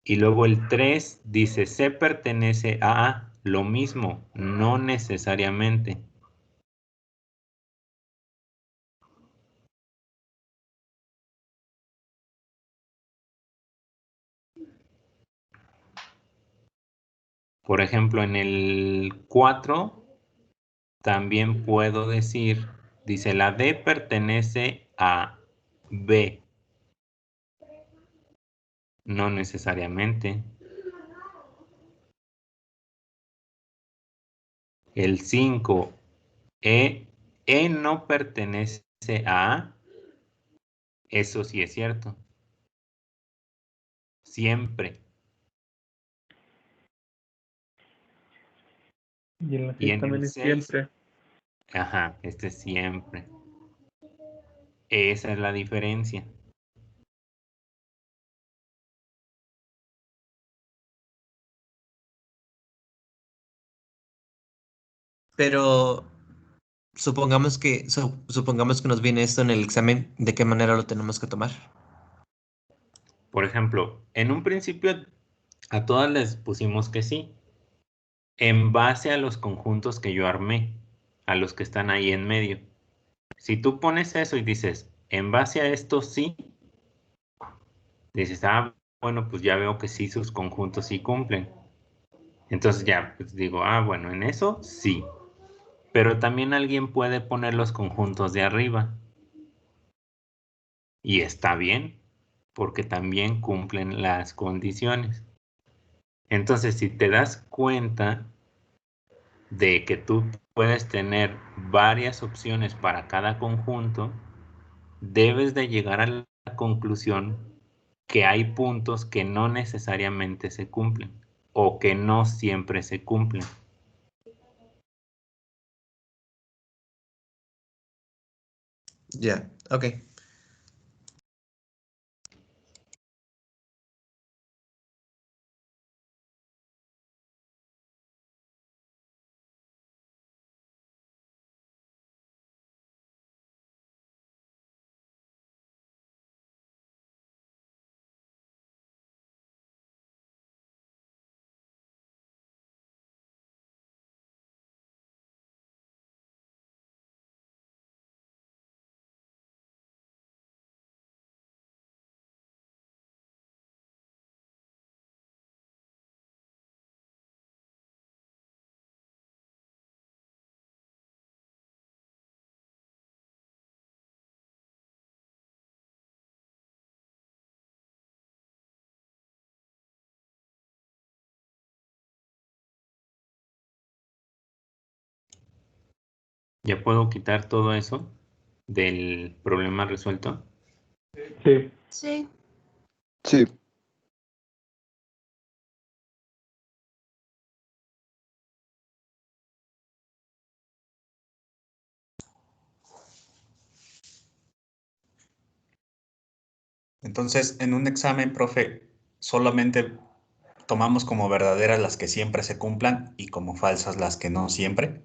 Y luego el 3 dice C pertenece a A. Lo mismo, no necesariamente. Por ejemplo, en el 4 también puedo decir, dice la D pertenece a B. No necesariamente. El 5, E no pertenece a A. Eso sí es cierto. Siempre. Y en la Y 6 en el también es 6, siempre. ajá, este siempre. Esa es la diferencia. Pero supongamos que nos viene esto en el examen, ¿de qué manera lo tenemos que tomar? Por ejemplo, en un principio a todas les pusimos que sí. en base a los conjuntos que yo armé, a los que están ahí en medio. Si tú pones eso y dices, en base a esto sí, dices, ah, bueno, pues ya veo que sí, sus conjuntos sí cumplen. Entonces ya, pues digo, ah, bueno, en eso sí. Pero también alguien puede poner los conjuntos de arriba. Y está bien, porque también cumplen las condiciones. Entonces, si te das cuenta de que tú puedes tener varias opciones para cada conjunto, debes de llegar a la conclusión que hay puntos que no necesariamente se cumplen o que no siempre se cumplen. Ya, ok. ¿Ya puedo quitar todo eso del problema resuelto? Sí. Sí. Sí. Entonces, en un examen, profe, solamente tomamos como verdaderas las que siempre se cumplan y como falsas las que no siempre.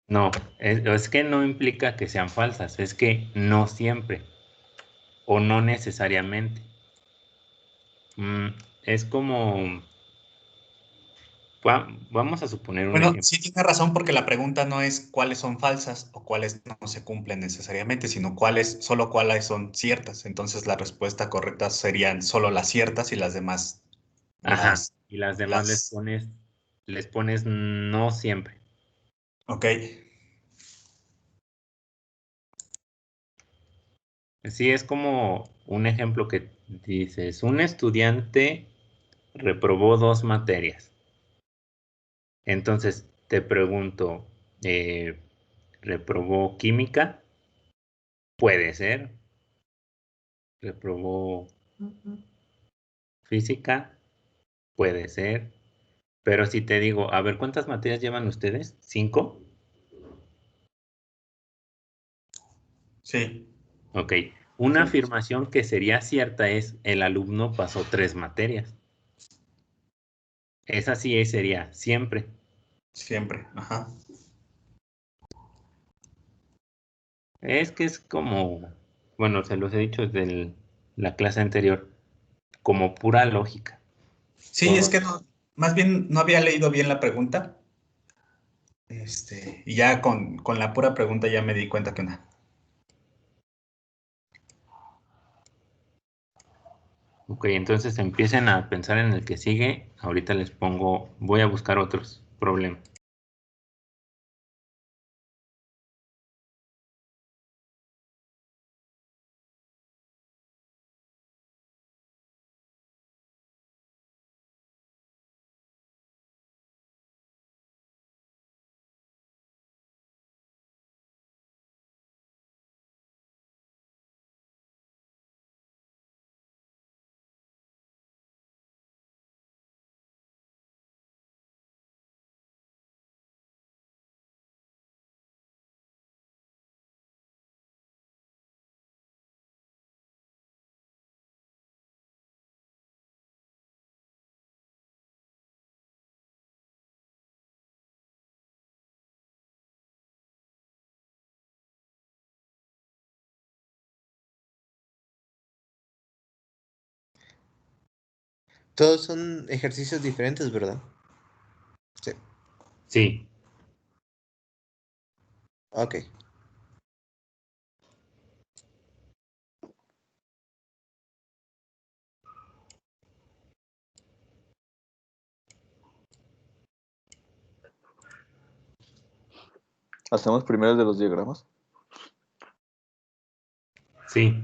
No, es que no implica que sean falsas, es que no siempre o no necesariamente. Es como, vamos a suponer un Bueno, ejemplo. sí tiene razón porque la pregunta no es cuáles son falsas o cuáles no se cumplen necesariamente, sino solo cuáles son ciertas. Entonces la respuesta correcta serían solo las ciertas y las demás Ajá, las, y las demás las, les pones no siempre. ok. Sí, es como un ejemplo que dices, un estudiante reprobó 2 materias. Entonces te pregunto, ¿reprobó química? Puede ser. ¿Reprobó física? Puede ser. Pero si te digo, a ver, ¿cuántas materias llevan ustedes? ¿5? Sí. Ok. Una Sí. afirmación que sería cierta es, el alumno pasó 3 materias. Esa sí sería siempre. Siempre, ajá. Es que es como, bueno, se los he dicho desde la clase anterior, como pura lógica. Sí, es Todo. que no, más bien no había leído bien la pregunta. Y ya con la pura pregunta ya me di cuenta que no. Ok, entonces empiecen a pensar en el que sigue. Ahorita les pongo, voy a buscar otros problemas. Todos son ejercicios diferentes, ¿verdad? Sí. Sí. Ok. ¿Hacemos primero el de los diagramas? Sí.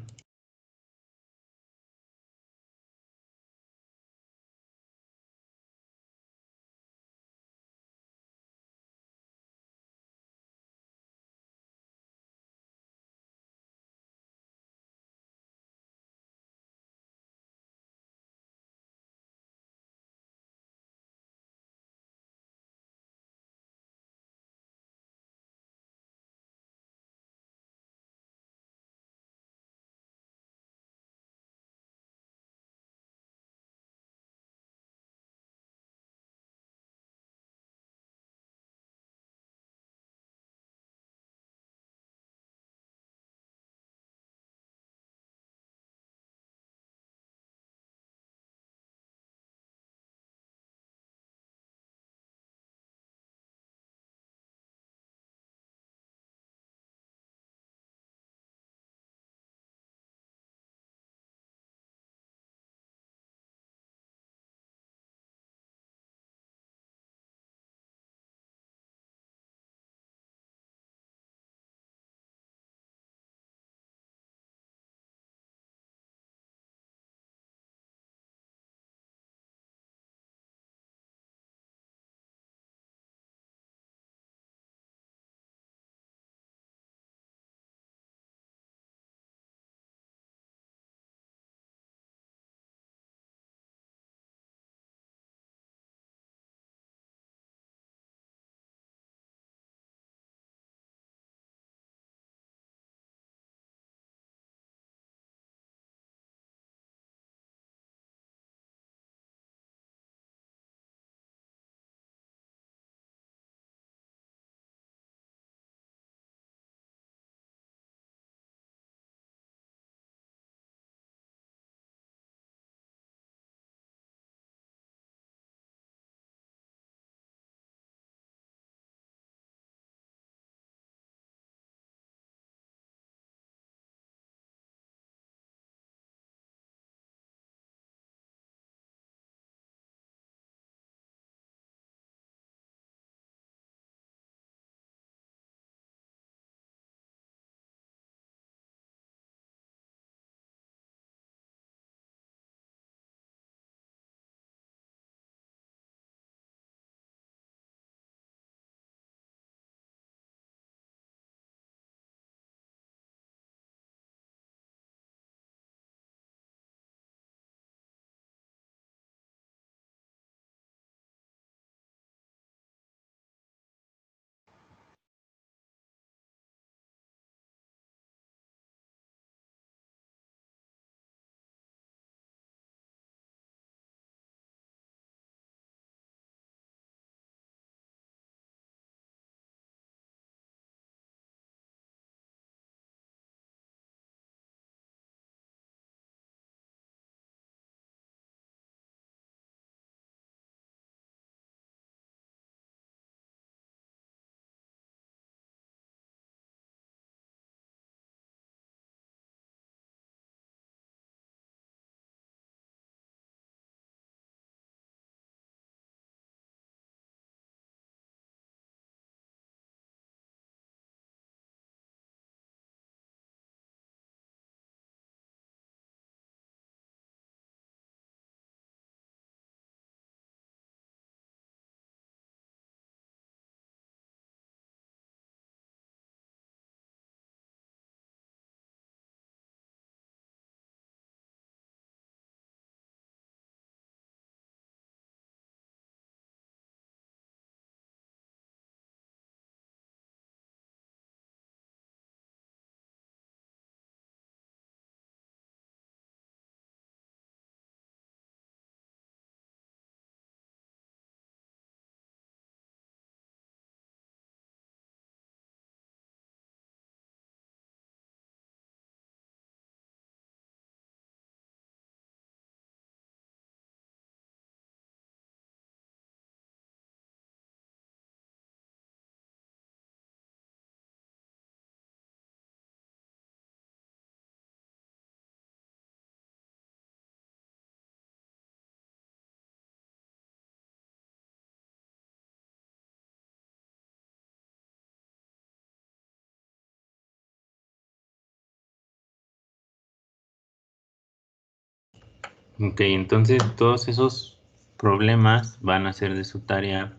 Ok, entonces todos esos problemas van a ser de su tarea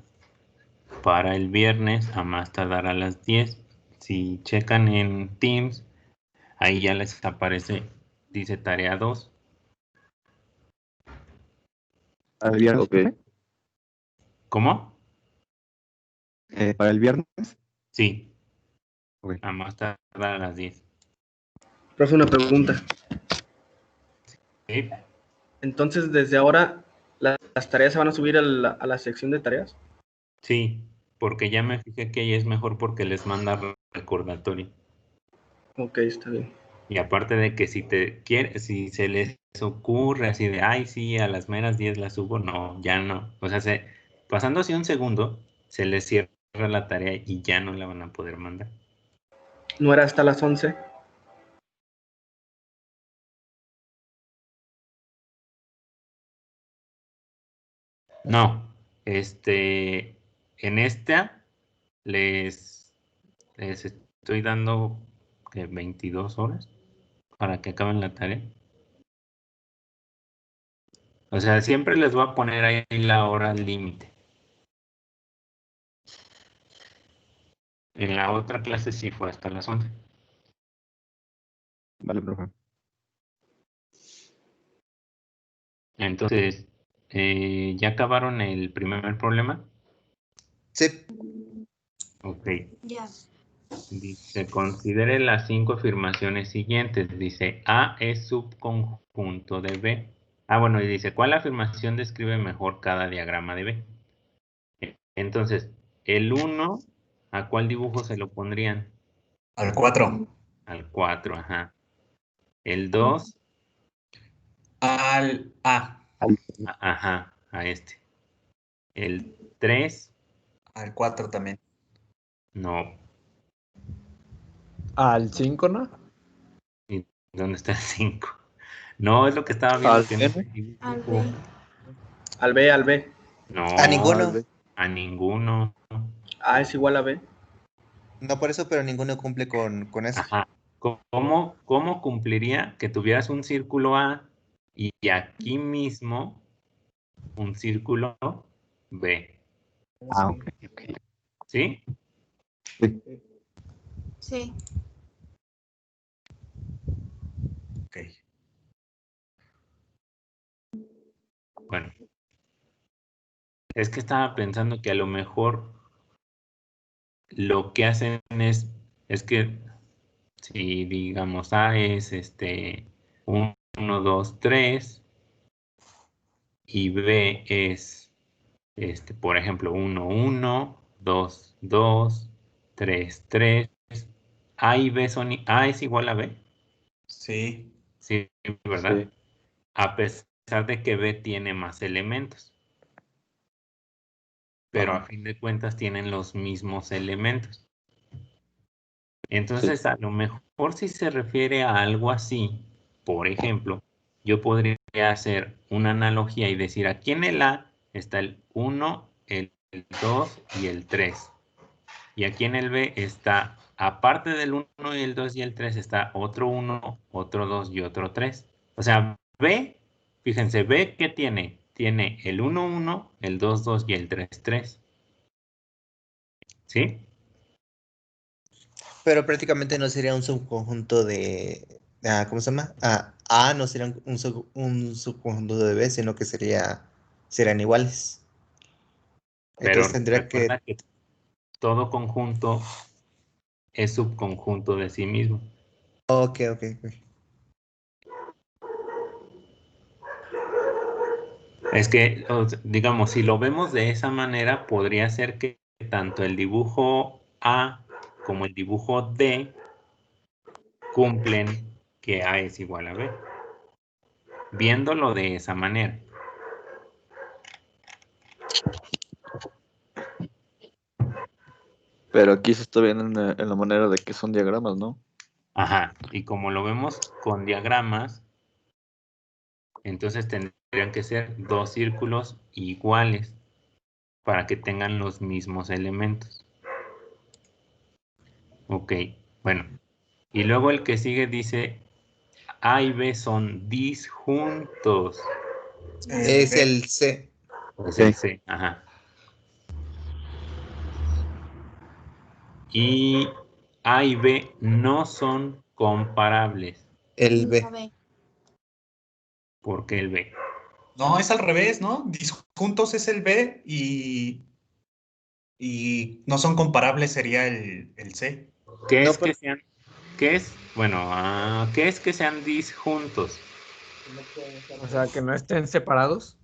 para el viernes a más tardar a las 10. Si checan en Teams, ahí ya les aparece, dice tarea 2. ¿Para el viernes, Ok. profe? ¿Cómo? ¿Para el viernes? Sí, Ok. a más tardar a las 10. Profe, una pregunta. Sí. Entonces, desde ahora, las tareas se van a subir a la sección de tareas. Sí, porque ya me fijé que ahí es mejor porque les manda recordatorio. Ok, está bien. Y aparte de que si se les ocurre así de, ay, sí, a las meras 10 la subo, no, ya no. O sea, pasando así un segundo, se les cierra la tarea y ya no la van a poder mandar. ¿No era hasta las 11? No, en esta les estoy dando 22 horas para que acaben la tarea. O sea, siempre les voy a poner ahí la hora límite. En la otra clase sí fue hasta las 11. Vale, profe. Entonces, ¿ya acabaron el primer problema? Sí. Ok. Ya. Dice, considere las 5 afirmaciones siguientes. Dice, A es subconjunto de B. Ah, bueno, y dice, ¿cuál afirmación describe mejor cada diagrama de B? Entonces, el 1, ¿a cuál dibujo se lo pondrían? Al 4. Al 4, ajá. El 2, Al A. ajá, a este. El 3, Al 4 también. no. Al 5, ¿no? ¿Y dónde está el 5? No, es lo que estaba viendo Al que no N. hay Al dibujo. B. Al B, al B. A No, ninguno. B. a ninguno. A es igual a B. No por eso, pero ninguno cumple con eso. Ajá. ¿Cómo cumpliría que tuvieras un círculo A y aquí mismo un círculo B? Ah, ok, ok. ¿Sí? Sí. Sí. Ok. Bueno, es que estaba pensando que a lo mejor lo que hacen es que si digamos A es 1, 2, 3 y B es por ejemplo 1, 1, 2, 2, 3, 3. A y B A es igual a B. Sí. Sí, ¿verdad? Sí. A pesar de que B tiene más elementos. Pero a Ajá. fin de cuentas tienen los mismos elementos. Entonces, a lo mejor si se refiere a algo así, por ejemplo, yo podría hacer una analogía y decir, aquí en el A está el 1, el 2 y el 3. Y aquí en el B está, aparte del 1 y el 2 y el 3, está otro 1, otro 2 y otro 3. O sea, B, fíjense, B, ¿qué tiene? Tiene el 1, 1, el 2, 2 y el 3, 3. ¿Sí? Pero prácticamente no sería un subconjunto de. ¿Cómo se llama? A no sería un subconjunto de B, sino que serían iguales. Pero Entonces tendría recuerda que. que todo conjunto es subconjunto de sí mismo. Ok, ok, ok. Es que, digamos, si lo vemos de esa manera, podría ser que tanto el dibujo A como el dibujo D cumplen que A es igual a B. Viéndolo de esa manera. Pero aquí se está viendo en la manera de que son diagramas, ¿no? Ajá. Y como lo vemos con diagramas, entonces tendrían que ser dos círculos iguales para que tengan los mismos elementos. Ok, bueno. Y luego el que sigue dice, A y B son disjuntos. Es el C. Es el C, ajá. Y A y B no son comparables. El B. ¿Por qué el B? No, es al revés, ¿no? Disjuntos es el B y no son comparables sería el C. ¿Qué es que sean? ¿Qué es? Bueno, ¿qué es que sean disjuntos? O sea, que no estén separados.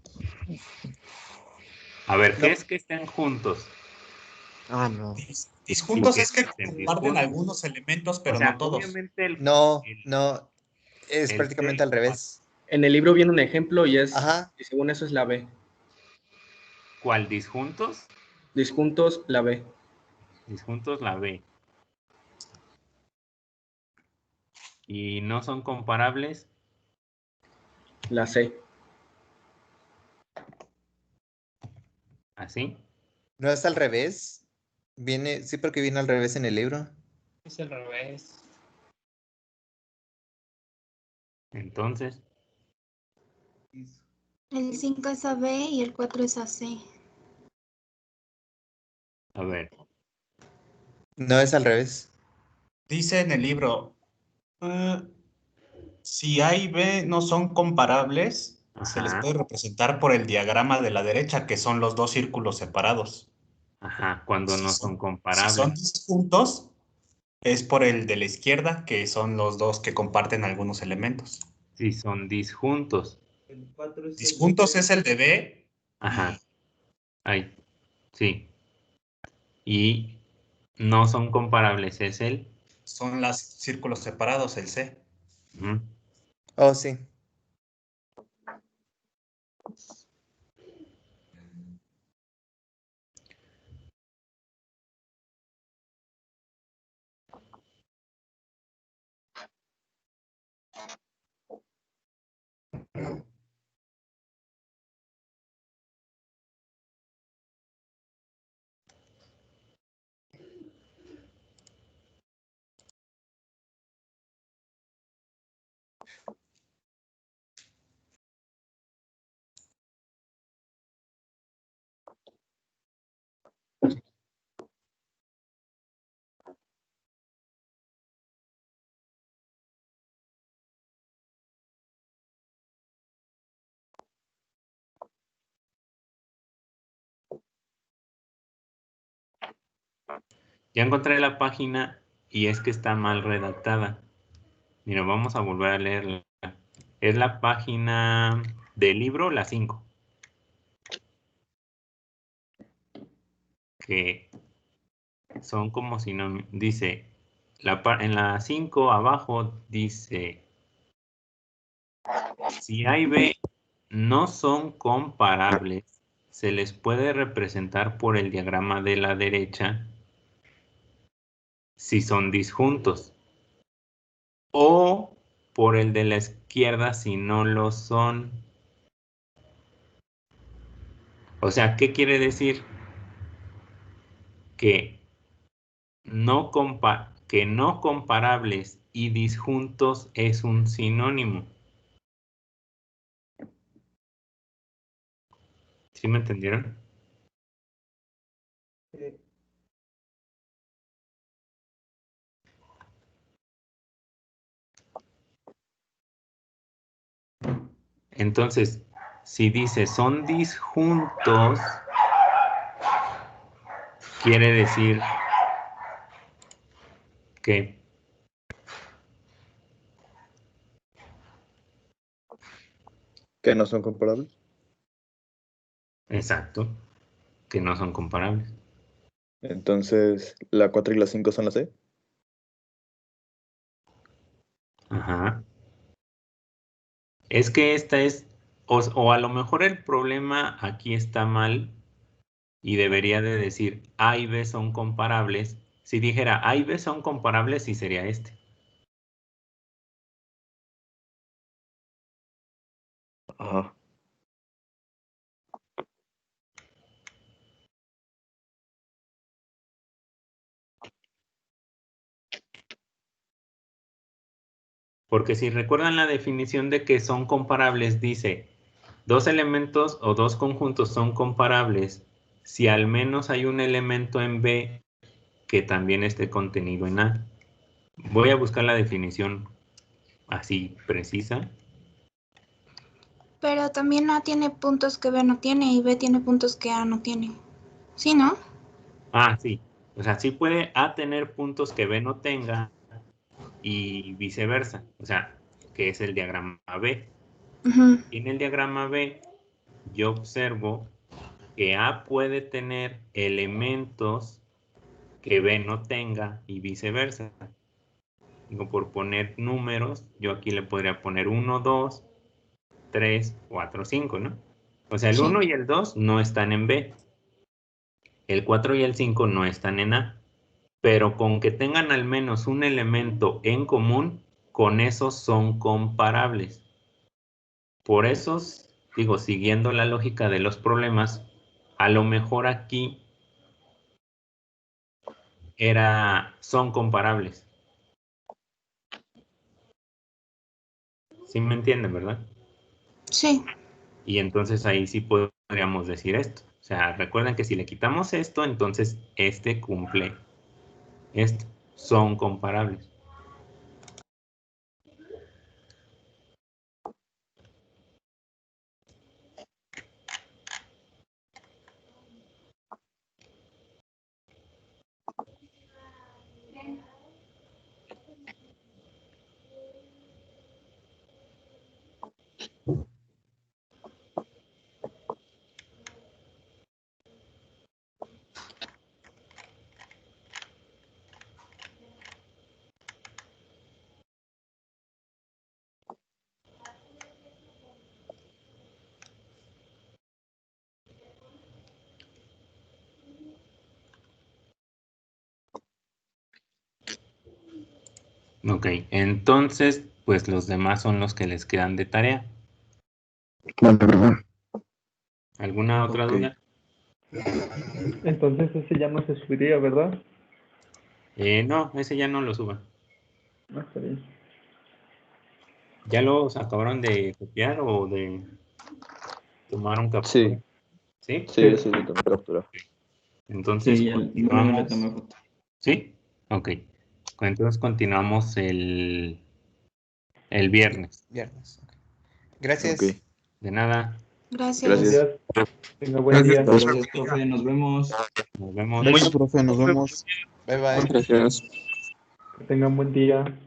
A ver, ¿qué es que estén juntos? Ah, no. Disjuntos ¿Y es que qué estén comparten disjuntos? algunos elementos, pero O sea, no todos. obviamente No, es el prácticamente C- al revés. En el libro viene un ejemplo y Ajá. y según eso es la B. ¿Cuál? ¿Disjuntos? Disjuntos, la B. Disjuntos la B. ¿Y no son comparables? La C. ¿Así? ¿No es al revés? Sí, porque viene al revés en el libro. Es al revés. Entonces, El 5 es a B y el 4 es a C. a ver. No es al revés. Dice en el libro, si A y B no son comparables, se les Ajá. puede representar por el diagrama de la derecha, que son los dos círculos separados. Ajá, cuando no son Si comparables. son disjuntos, es por el de la izquierda, que son los dos que comparten algunos elementos. Si son disjuntos. El 4 es Disjuntos es el de B. Ajá. Ahí. Sí. Y no son comparables, es el. Son los círculos separados, el C. Ujú. Oh, sí. Ya encontré la página y es que está mal redactada. Mira, vamos a volver a leerla. Es la página del libro, la 5. Que son como si no. Dice, en la 5 abajo dice, si A y B no son comparables, se les puede representar por el diagrama de la derecha si son disjuntos, o por el de la izquierda si no lo son. O sea, ¿qué quiere decir? Que no comparables y disjuntos es un sinónimo. ¿Sí me entendieron? Entonces, si dice son disjuntos, quiere decir que ¿Que no son comparables? exacto, que no son comparables. Entonces, ¿la 4 y la 5 son la C? Ajá. Es que esta es, o a lo mejor el problema aquí está mal y debería de decir A y B son comparables. Si dijera A y B son comparables, sí sería este. Ajá. Porque si recuerdan la definición de que son comparables, dice dos elementos o dos conjuntos son comparables si al menos hay un elemento en B que también esté contenido en A. Voy a buscar la definición así precisa. Pero también A tiene puntos que B no tiene y B tiene puntos que A no tiene. ¿Sí, no? Ah, sí. O sea, sí puede A tener puntos que B no tenga y viceversa. O sea, que es el diagrama B. Ujú. Y en el diagrama B yo observo que A puede tener elementos que B no tenga y viceversa. Digo, por poner números, yo aquí le podría poner 1, 2, 3, 4, 5, ¿no? O sea, el Sí. 1 y el 2 no están en B. El 4 y el 5 no están en A. Pero con que tengan al menos un elemento en común, con esos son comparables. Por eso, digo, siguiendo la lógica de los problemas, a lo mejor aquí son comparables. ¿Sí me entienden, verdad? Sí. Y entonces ahí sí podríamos decir esto. O sea, recuerden que si le quitamos esto, entonces este cumple esto. Son comparables. Ok, entonces, pues los demás son los que les quedan de tarea. Vale, perdón. ¿Alguna otra Ok. duda? Entonces ese ya no se subiría, ¿verdad? No, ese ya no lo suba. Ah, está bien. ¿Ya los acabaron de copiar o de tomar un captura? Sí, ¿Sí? sí, ese le tomé captura. Entonces Sí, bueno, yo le tomé continuamos. foto. ¿Sí? Ok. Entonces continuamos el viernes. Viernes. Ok. Gracias. Ok. De nada. Gracias. Gracias. Tenga buen día. Gracias, profe. Nos vemos. Nos vemos. Gracias, profe, nos vemos. Bye bye. Gracias. Que tengan buen día.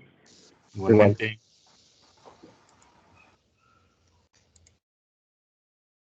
Igualmente.